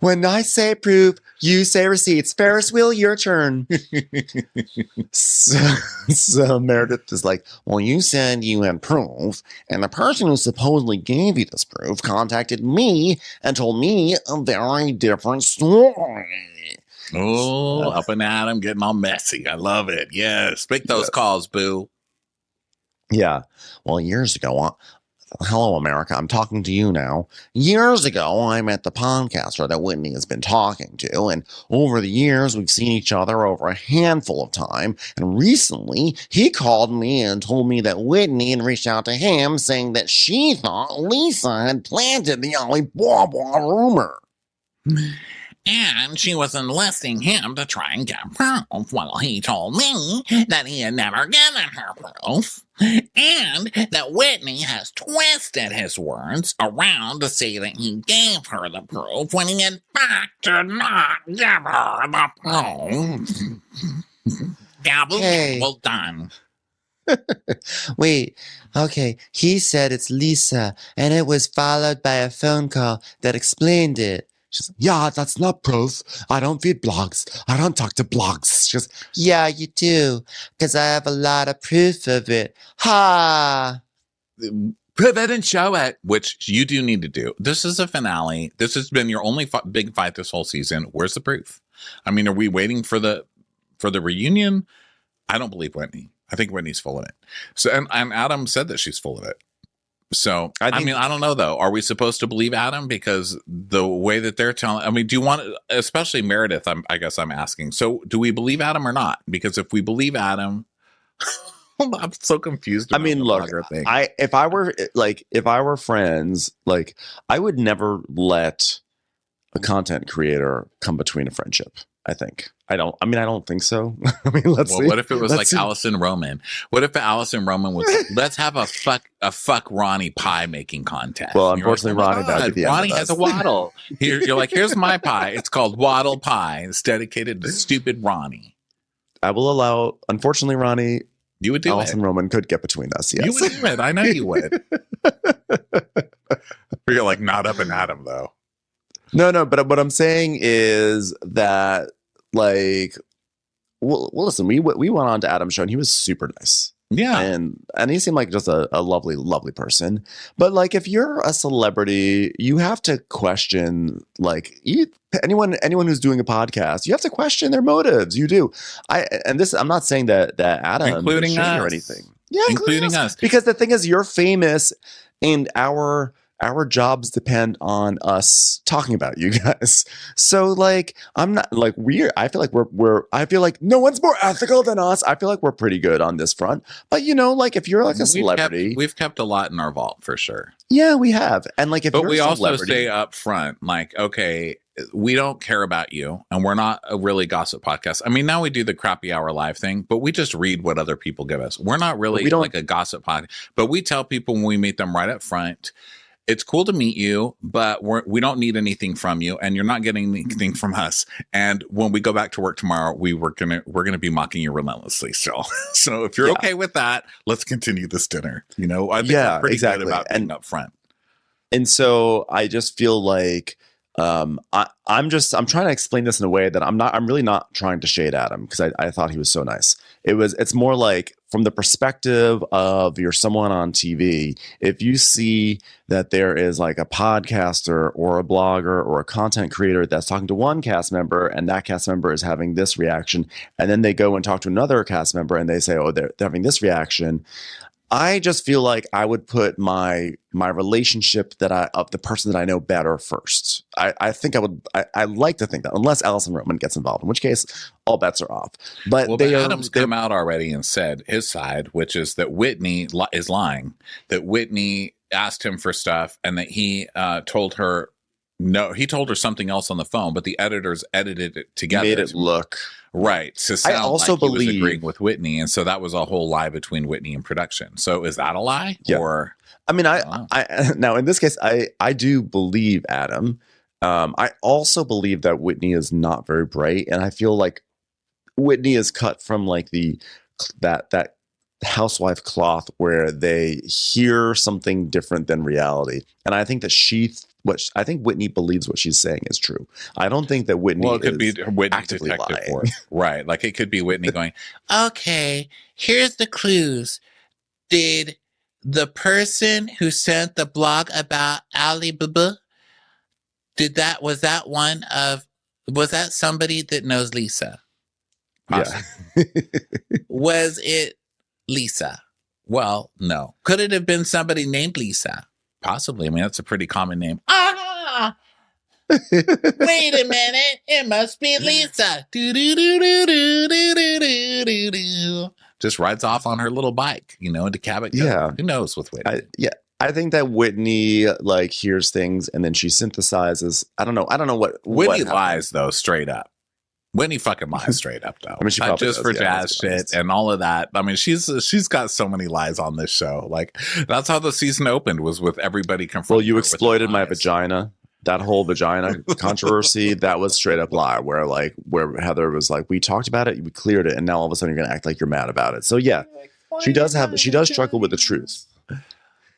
when I say proof, you say receipts. Ferris wheel, your turn. so Meredith is like, well, you said you had proof, and the person who supposedly gave you this proof contacted me and told me a very different story. Oh, up and at 'em, getting all messy. I love it. Yes. Make those calls, boo. Yeah. Well, years ago, hello, America. I'm talking to you now. Years ago, I met the podcaster that Whitney has been talking to, and over the years, we've seen each other over a handful of time. And recently, he called me and told me that Whitney had reached out to him, saying that she thought Lisa had planted the Alibaba rumor. And she was enlisting him to try and get proof. Well, he told me that he had never given her proof, and that Whitney has twisted his words around to say that he gave her the proof when he in fact did not give her the proof. Gabble, Hey. well done. Wait, okay. He said it's Lisa, and it was followed by a phone call that explained it. She's like, yeah, that's not proof. I don't feed blogs. I don't talk to blogs. She goes, yeah, you do, because I have a lot of proof of it. Ha! Prove it and show it, which you do need to do. This is a finale. This has been your only big fight this whole season. Where's the proof? I mean, are we waiting for the reunion? I don't believe Whitney. I think Whitney's full of it. So, and Adam said that she's full of it. So, I mean, I don't know, though. Are we supposed to believe Adam? Because the way that they're telling, I mean, do you want, especially Meredith, I guess I'm asking. So, do we believe Adam or not? Because if we believe Adam, I'm so confused. I mean, look, if I were friends, like, I would never let a content creator come between a friendship. I think. I don't think so. I mean, let's see. What if it was Let's see. Allison Roman? What if Allison Roman was like, let's have a fuck Ronnie pie making contest? Well, And you're unfortunately, like, oh Ronnie my died God, at the end Ronnie of has a this. waddle. You're like, here's my pie. It's called Waddle Pie. It's dedicated to stupid Ronnie. I will allow, unfortunately, Ronnie, You would do Allison it. Roman could get between us. Yes. You would do it. I know you would. You're like not up and at him though. No, but what I'm saying is that, like, well, listen, we went on to Adam's show and he was super nice. Yeah. And he seemed like just a lovely, lovely person. But like, if you're a celebrity, you have to question, like, anyone who's doing a podcast, you have to question their motives. You do. I'm not saying that Adam Including is shady us. or anything. Yeah, Including us. Because the thing is, you're famous, and our jobs depend on us talking about you guys. So like, I'm not like I feel like I feel like no one's more ethical than us. I feel like we're pretty good on this front. But you know, like if you're like a celebrity, we've kept a lot in our vault for sure. Yeah, we have. And like if but you're we a also celebrity, say up front, like, okay, we don't care about you, and we're not a really gossip podcast. I mean, now we do the crappy hour live thing, but we just read what other people give us. We're not really like a gossip podcast, but we tell people when we meet them right up front, it's cool to meet you, but we don't need anything from you, and you're not getting anything from us. And when we go back to work tomorrow, we're gonna be mocking you relentlessly still. So if you're okay with that, let's continue this dinner. You know, I think we're pretty good about being up front. And so I just feel like I'm trying to explain this in a way that I'm really not trying to shade Adam, because I thought he was so nice. It's more like from the perspective of you're someone on TV. If you see that there is like a podcaster or a blogger or a content creator that's talking to one cast member, and that cast member is having this reaction, and then they go and talk to another cast member and they say, oh, they're having this reaction. I just feel like I would put my relationship of the person that I know better first. I think I would. I like to think that, unless Allison Roman gets involved, in which case all bets are off. But Adam's come out already and said his side, which is that Whitney is lying. That Whitney asked him for stuff, and that he told her no. He told her something else on the phone, but the editors edited it together. Made it look right. So I also like he was believe agreeing with Whitney, and so that was a whole lie between Whitney and production. So is that a lie? Yeah. Or I mean, I now in this case, I do believe Adam. I also believe that Whitney is not very bright, and I feel like Whitney is cut from like that housewife cloth where they hear something different than reality. And I think that I think Whitney believes what she's saying is true. I don't think that Whitney Well, it could be Whitney actively detective lying. for it. Right. Like it could be Whitney going, okay, here's the clues. Did the person who sent the blog about Alibaba, was that somebody that knows Lisa? Yeah. Was it Lisa? Well, no. Could it have been somebody named Lisa? Possibly. I mean, that's a pretty common name. Ah! Wait a minute. It must be Lisa. Just rides off on her little bike, into Cabot. Yeah. Who knows with Whitney? I think that Whitney like hears things and then she synthesizes. I don't know what Whitney what lies though, straight up. Whitney fucking lies straight up though. I mean, she Not probably just does, for yeah, jazz shit and all of that. I mean, she's got so many lies on this show. Like that's how the season opened, was with everybody confronting. Well, you her with exploited their my lies. vagina. That whole vagina controversy, that was straight up lie. Where Heather was like, we talked about it, we cleared it, and now all of a sudden you're gonna act like you're mad about it. So yeah, she does struggle with the truth.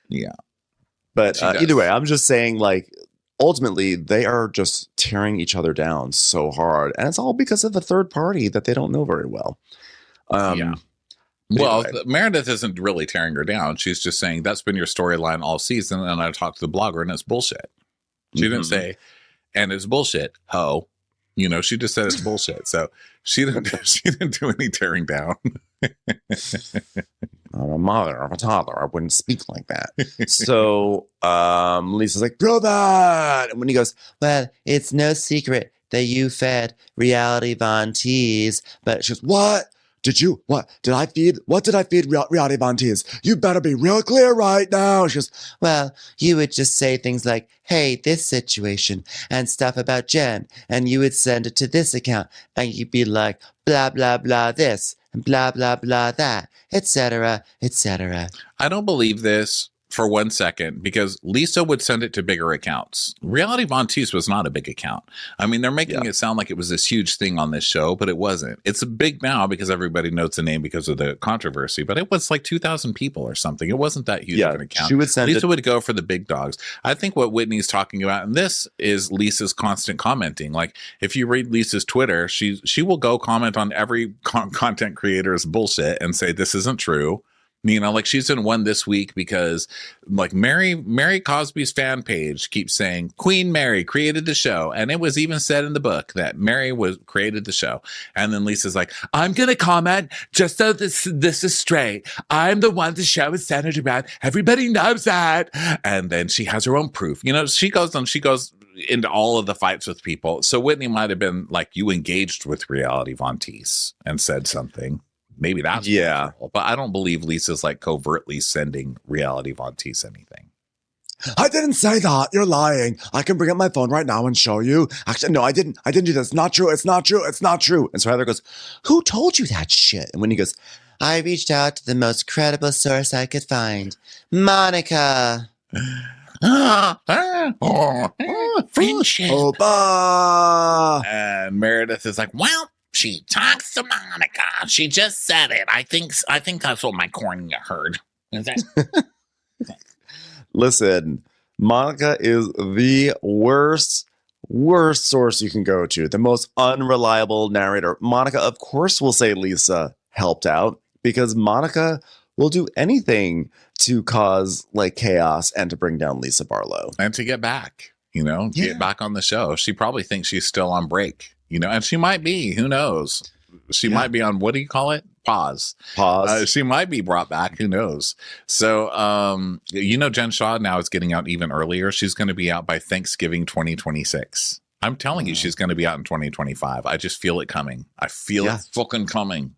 Yeah. But either way, I'm just saying, like, ultimately, they are just tearing each other down so hard. And it's all because of a third party that they don't know very well. Yeah. Well, Meredith isn't really tearing her down. She's just saying that's been your storyline all season. And I talked to the blogger and it's bullshit. She didn't say, and it's bullshit, ho. She just said it's bullshit. So she didn't do any tearing down. I'm a mother, I'm a toddler. I wouldn't speak like that. So Lisa's like, prove that. And when he goes, well, it's no secret that you fed Reality Von Tease. But she goes, what? What did I feed Reality Von Tease? You better be real clear right now. She goes, well, you would just say things like, hey, this situation and stuff about Jen. And you would send it to this account. And you'd be like, blah, blah, blah, this. And blah, blah, blah, that, etc., etc. I don't believe this for 1 second because Lisa would send it to bigger accounts. Reality Von Teese was not a big account. I mean, they're making it sound like it was this huge thing on this show, but it wasn't. It's big now because everybody knows the name because of the controversy, but it was like 2,000 people or something. It wasn't that huge of an account. She would send Lisa would go for the big dogs. I think what Whitney's talking about, and this is Lisa's constant commenting. Like if you read Lisa's Twitter, she will go comment on every content creator's bullshit and say, this isn't true. Like she's in one this week because like Mary Cosby's fan page keeps saying Queen Mary created the show. And it was even said in the book that Mary created the show. And then Lisa's like, I'm going to comment just so this is straight. I'm the one the show is centered around. Everybody knows that. And then she has her own proof. She goes into all of the fights with people. So Whitney might have been like, you engaged with Reality Von Teese and said something. Maybe that's possible, but I don't believe Lisa's like covertly sending Reality Von Teese anything. I didn't say that. You're lying. I can bring up my phone right now and show you. Actually, no, I didn't do this. Not true. It's not true. It's not true. And so Heather goes, who told you that shit? And when he goes, I reached out to the most credible source I could find. Monica. Friendship. Opa. And Meredith is like, well, she talks to Monica. She just said it. I think that's what my cornea heard. Is that? Listen, Monica is the worst source you can go to. The most unreliable narrator. Monica, of course, will say Lisa helped out because Monica will do anything to cause like chaos and to bring down Lisa Barlow and to get back. Get back on the show. She probably thinks she's still on break. And she might be, who knows? She might be on, what do you call it? Pause. She might be brought back. Who knows? So, Jen Shaw now is getting out even earlier. She's going to be out by Thanksgiving 2026. I'm telling you, she's going to be out in 2025. I just feel it coming. I feel it fucking coming.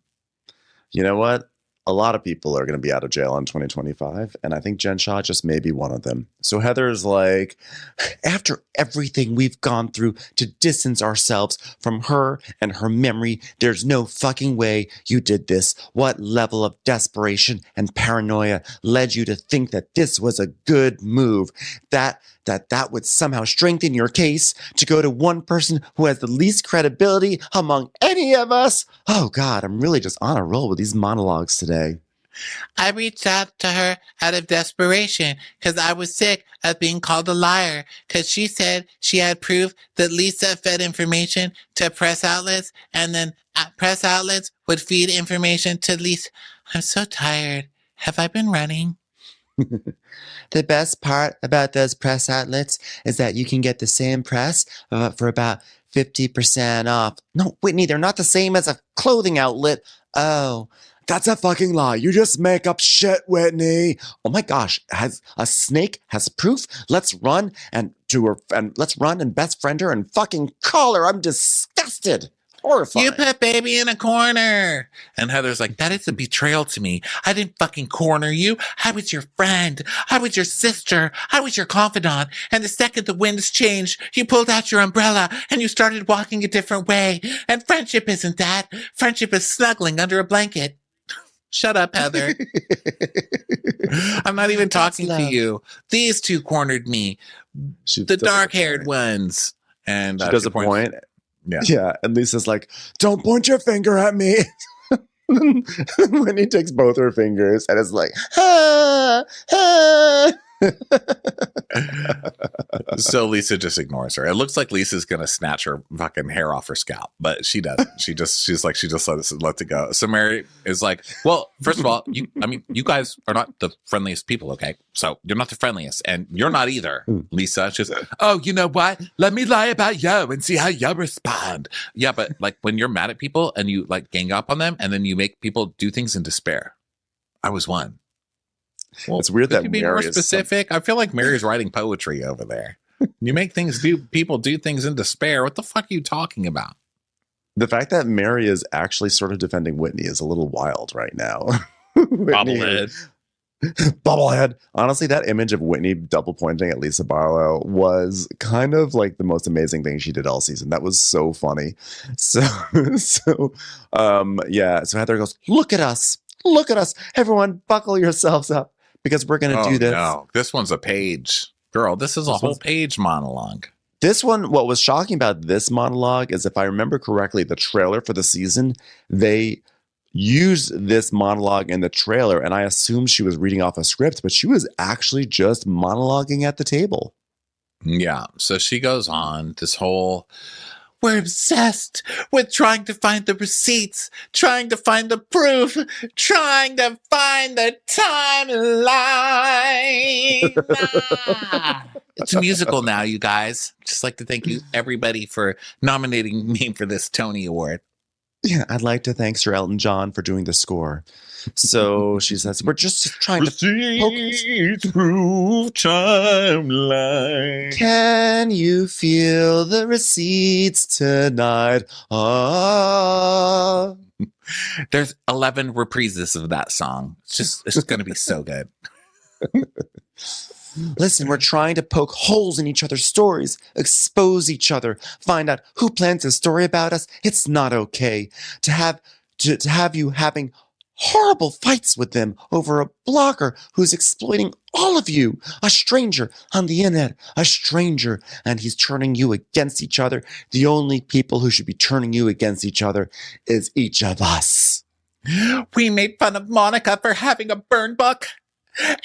You know what? a lot of people are going to be out of jail in 2025, and I think Jen Shaw just may be one of them. So Heather's like, after everything we've gone through to distance ourselves from her and her memory, there's no fucking way you did this. What level of desperation and paranoia led you to think that this was a good move? That would somehow strengthen your case to go to one person who has the least credibility among any of us? Oh God, I'm really just on a roll with these monologues today. I reached out to her out of desperation because I was sick of being called a liar because she said she had proof that Lisa fed information to press outlets and then press outlets would feed information to Lisa. I'm so tired. Have I been running? The best part about those press outlets is that you can get the same press for about 50% off. No, Whitney, they're not the same as a clothing outlet. Oh, that's a fucking lie. You just make up shit, Whitney. Oh my gosh, has a snake has proof? Let's run and let's run and best friend her and fucking call her. I'm disgusted. Horrified. You put baby in a corner. And Heather's like, that is a betrayal to me. I didn't fucking corner you. I was your friend. I was your sister. I was your confidant. And the second the winds changed, you pulled out your umbrella and you started walking a different way. And friendship isn't that. Friendship is snuggling under a blanket. Shut up, Heather. I'm not even talking to you. These two cornered me. The dark-haired ones. And she does a point. Yeah. Yeah. And Lisa's like, don't point your finger at me. When he takes both her fingers and is like, ah, ah. So Lisa just ignores her. It looks like Lisa's gonna snatch her fucking hair off her scalp, but she doesn't. She just lets it go. So Mary is like, well, first of all, you guys are not the friendliest people, okay? So you're not the friendliest, and you're not either, Lisa. She's oh, you know what? Let me lie about you and see how you respond. Yeah, but like when you're mad at people and you like gang up on them, and then you make people do things in despair. I was one. Well, it's weird that you be Mary more specific. I feel like Mary's writing poetry over there. You make people do things in despair. What the fuck are you talking about? The fact that Mary is actually sort of defending Whitney is a little wild right now. Bobblehead. Honestly, that image of Whitney double pointing at Lisa Barlow was kind of like the most amazing thing she did all season. That was so funny. So Heather goes, look at us, everyone, buckle yourselves up because we're gonna do this. No, this one's a page, girl. This is a whole page monologue. This one, what was shocking about this monologue is, if I remember correctly, the trailer for the season, they used this monologue in the trailer, and I assumed she was reading off a script, but she was actually just monologuing at the table. Yeah, so she goes on this whole, we're obsessed with trying to find the receipts, trying to find the proof, trying to find the timeline. It's a musical now, you guys. Just like to thank you, everybody, for nominating me for this Tony Award. Yeah, I'd like to thank Sir Elton John for doing the score. So she says, we're just trying to see through timeline. Can you feel the receipts tonight? Oh. There's 11 reprises of that song. It's going to be so good. Listen, we're trying to poke holes in each other's stories, expose each other, find out who plans a story about us. It's not okay to have you having horrible fights with them over a blogger who's exploiting all of you, a stranger on the internet, a stranger, and he's turning you against each other. The only people who should be turning you against each other is each of us. We made fun of Monica for having a burn book.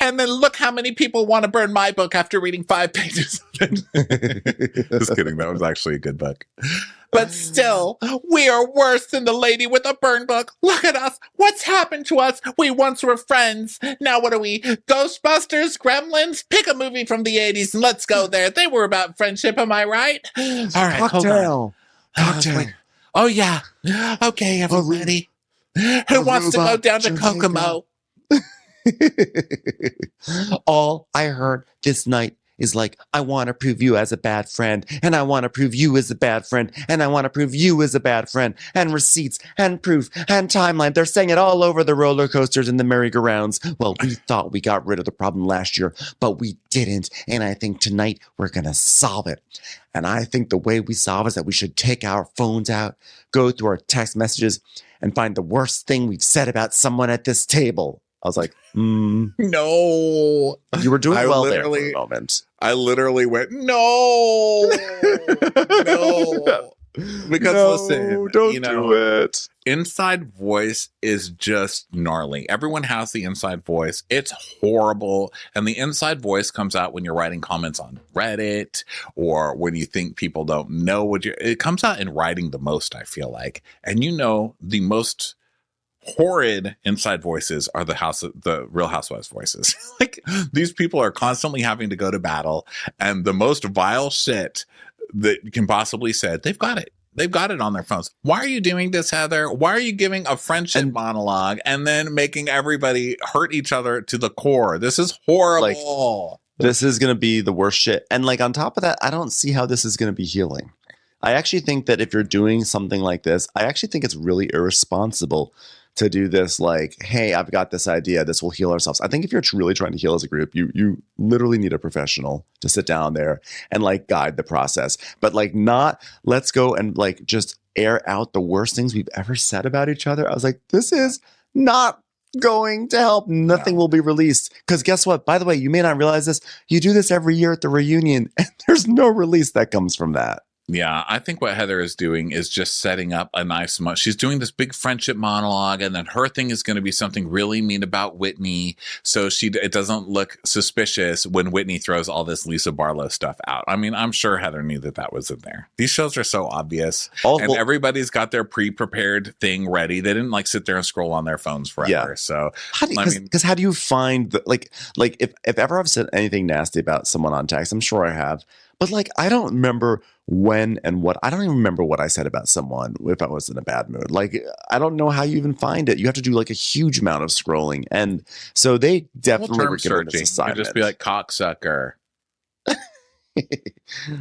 And then look how many people want to burn my book after reading 5 pages of it. Just kidding. That was actually a good book. But still, we are worse than the lady with a burn book. Look at us. What's happened to us? We once were friends. Now what are we? Ghostbusters? Gremlins? Pick a movie from the 80s and let's go there. They were about friendship, am I right? All right, Cocktail. Cocktail. Oh, yeah. Okay, everybody. Who wants to go down to Kokomo? All I heard this night is like, I want to prove you as a bad friend, and I want to prove you as a bad friend, and I want to prove you as a bad friend, and receipts, and proof, and timeline. They're saying it all over the roller coasters and the merry-go-rounds. Well, we thought we got rid of the problem last year, but we didn't, and I think tonight we're going to solve it. And I think the way we solve is that we should take our phones out, go through our text messages, and find the worst thing we've said about someone at this table. I was like, No. You were doing well there for a moment. I literally went, no. No. Because listen, don't do it. Inside voice is just gnarly. Everyone has the inside voice. It's horrible. And the inside voice comes out when you're writing comments on Reddit or when you think people don't know what it comes out in writing the most, I feel like. And the most horrid inside voices are the Real Housewives voices. Like, these people are constantly having to go to battle, and the most vile shit that can possibly said, they've got it. They've got it on their phones. Why are you doing this, Heather? Why are you giving a friendship monologue and then making everybody hurt each other to the core? This is horrible. This is going to be the worst shit. And like, on top of that, I don't see how this is going to be healing. I actually think that if you're doing something like this, I actually think it's really irresponsible to do this like, hey, I've got this idea, this will heal ourselves. I think if you're really trying to heal as a group, you literally need a professional to sit down there and like guide the process. But like, not let's go and like just air out the worst things we've ever said about each other. I was like, this is not going to help. Nothing will be released. Because guess what? By the way, you may not realize this. You do this every year at the reunion, and there's no release that comes from that. Yeah, I think what Heather is doing is just setting up a nice she's doing this big friendship monologue, and then her thing is going to be something really mean about Whitney, so it doesn't look suspicious when Whitney throws all this Lisa Barlow stuff out. I mean, I'm sure Heather knew that was in there. These shows are so obvious, and everybody's got their pre-prepared thing ready. They didn't like sit there and scroll on their phones forever. Yeah. So because how do you find like if ever I've said anything nasty about someone on text, I'm sure I have. But like, I don't remember when and what. I don't even remember what I said about someone if I was in a bad mood. Like, I don't know how you even find it. You have to do like a huge amount of scrolling. And so they definitely were given this assignment. You just be like, cocksucker.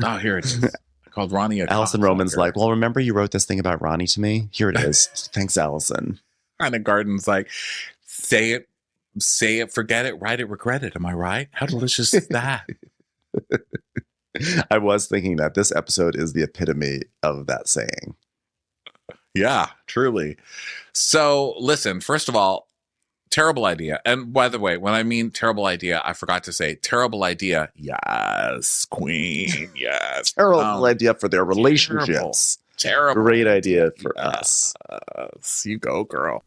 Oh, here it is. I called Ronnie a Allison Roman's like, well, remember you wrote this thing about Ronnie to me? Here it is. Thanks, Allison. And the garden's like, say it, forget it, write it, regret it. Am I right? How delicious is that? I was thinking that this episode is the epitome of that saying. Yeah, truly. So listen, first of all, terrible idea. And by the way, when I mean terrible idea, I forgot to say terrible idea. Yes, queen. Yes. Terrible idea for their relationships. Terrible. Great idea for us. You go, girl.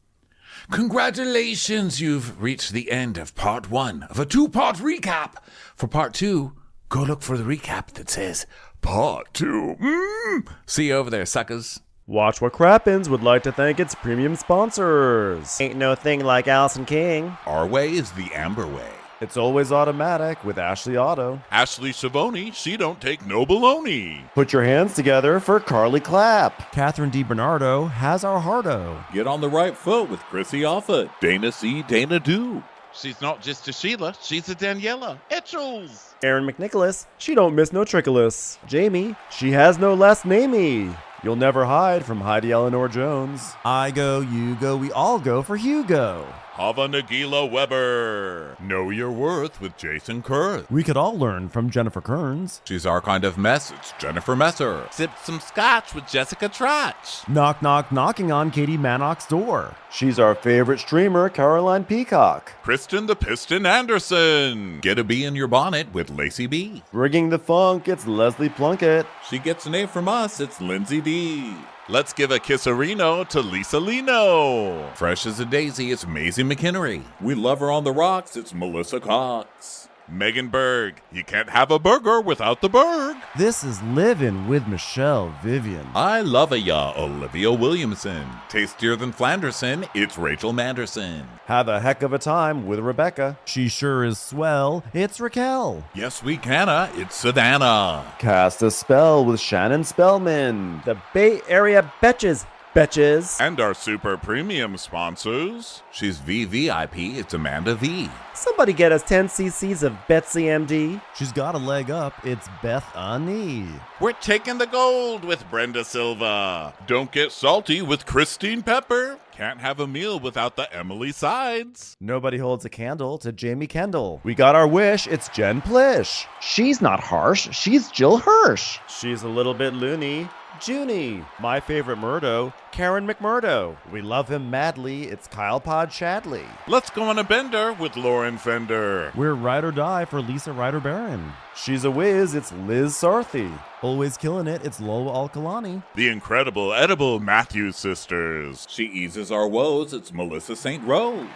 Congratulations, you've reached the end of part 1 of a 2-part recap. For part 2, go look for the recap that says part 2. See you over there, suckers. Watch What Crappens would like to thank its premium sponsors. Ain't no thing like Allison King. Our way is the Amber way. It's always automatic with Ashley Auto. Ashley Savoni, she don't take no baloney. Put your hands together for Carly Clapp. Catherine DiBernardo has our hardo. Get on the right foot with Chrissy Offutt. Dana C. Dana Do. She's not just a Sheila, she's a Daniela. Etchels. Aaron McNicholas, she don't miss no trickolas. Jamie, she has no last namey. You'll never hide from Heidi Eleanor Jones. I go, you go, we all go for Hugo. Hava Nagila Weber. Know Your Worth with Jason Kurth. We could all learn from Jennifer Kearns. She's our kind of mess. It's Jennifer Messer. Sip some scotch with Jessica Trotch. Knock, knock, knocking on Katie Mannock's door. She's our favorite streamer, Caroline Peacock. Kristen the Piston Anderson. Get a bee in your bonnet with Lacey B. Rigging the funk, it's Leslie Plunkett. She gets an A from us, it's Lindsay D. Let's give a kisserino to Lisa Lino. Fresh as a daisy, it's Maisie McHenry. We love her on the rocks, it's Melissa Cox. Megan Berg, you can't have a burger without the Berg. This is Livin' with Michelle Vivian. I love ya, Olivia Williamson. Tastier than Flanderson, it's Rachel Manderson. Have a heck of a time with Rebecca. She sure is swell, it's Raquel. Yes, we canna, it's Savannah. Cast a spell with Shannon Spellman. The Bay Area Betches. Betches. And our super premium sponsors. She's VVIP, it's Amanda V. Somebody get us 10 cc's of Betsy MD. She's got a leg up, it's Beth Ani. We're taking the gold with Brenda Silva. Don't get salty with Christine Pepper. Can't have a meal without the Emily Sides. Nobody holds a candle to Jamie Kendall. We got our wish, it's Jen Plish. She's not harsh, she's Jill Hirsch. She's a little bit loony. Junie. My favorite Murdo, Karen McMurdo. We love him madly, it's Kyle Pod Shadley. Let's go on a bender with Lauren Fender. We're ride or die for Lisa Ryder Barron. She's a whiz, it's Liz Sarthy. Always killing it, it's Lola Alkalani. The incredible edible Matthews sisters. She eases our woes, it's Melissa St. Rose.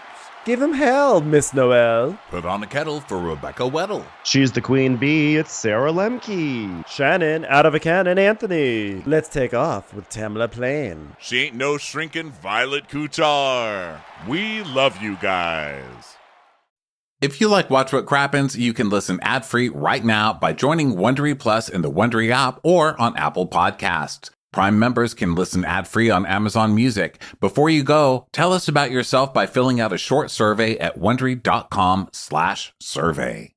Give him hell, Miss Noel. Put on a kettle for Rebecca Weddle. She's the queen bee, it's Sarah Lemke. Shannon, out of a cannon, Anthony. Let's take off with Tamla Plain. She ain't no shrinking Violet Kuchar. We love you guys. If you like Watch What Crappens, you can listen ad-free right now by joining Wondery Plus in the Wondery app or on Apple Podcasts. Prime members can listen ad-free on Amazon Music. Before you go, tell us about yourself by filling out a short survey at Wondery.com/survey.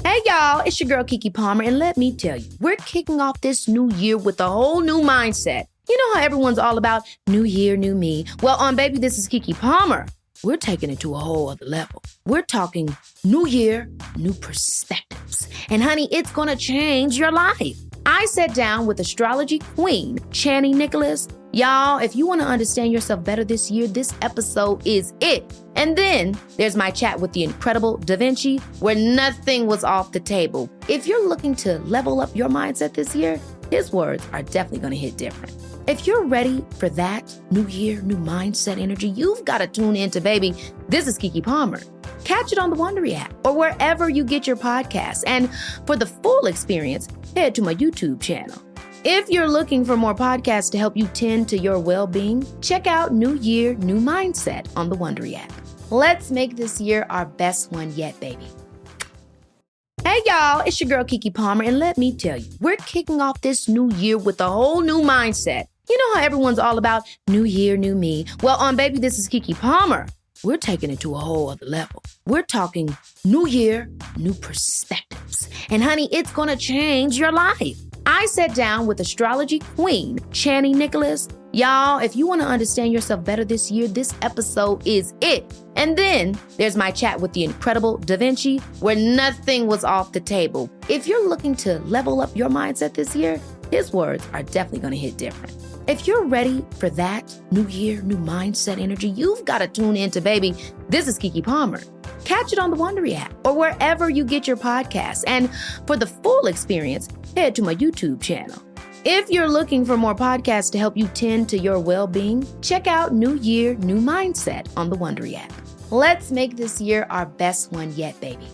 Hey y'all, it's your girl Kiki Palmer, and let me tell you, we're kicking off this new year with a whole new mindset. You know how everyone's all about new year, new me? Well, on Baby, This is Kiki Palmer, we're taking it to a whole other level. We're talking new year, new perspectives. And honey, it's gonna change your life. I sat down with astrology queen, Chani Nicholas. Y'all, if you want to understand yourself better this year, this episode is it. And then there's my chat with the incredible Da Vinci, where nothing was off the table. If you're looking to level up your mindset this year, his words are definitely going to hit different. If you're ready for that new year, new mindset energy, you've got to tune into Baby, This is Kiki Palmer. Catch it on the Wondery app or wherever you get your podcasts. And for the full experience, head to my YouTube channel. If you're looking for more podcasts to help you tend to your well-being, check out New Year, New Mindset on the Wondery app. Let's make this year our best one yet, baby. Hey y'all, it's your girl Kiki Palmer, and let me tell you, we're kicking off this new year with a whole new mindset. You know how everyone's all about new year, new me? Well, on Baby, This is Kiki Palmer, we're taking it to a whole other level. We're talking new year, new perspectives. And honey, it's gonna change your life. I sat down with astrology queen, Chani Nicholas. Y'all, if you want to understand yourself better this year, this episode is it. And then there's my chat with the incredible Da Vinci, where nothing was off the table. If you're looking to level up your mindset this year, his words are definitely going to hit different. If you're ready for that new year, new mindset energy, you've got to tune into Baby, This is Kiki Palmer. Catch it on the Wondery app or wherever you get your podcasts. And for the full experience, head to my YouTube channel. If you're looking for more podcasts to help you tend to your well-being, check out New Year, New Mindset on the Wondery app. Let's make this year our best one yet, baby.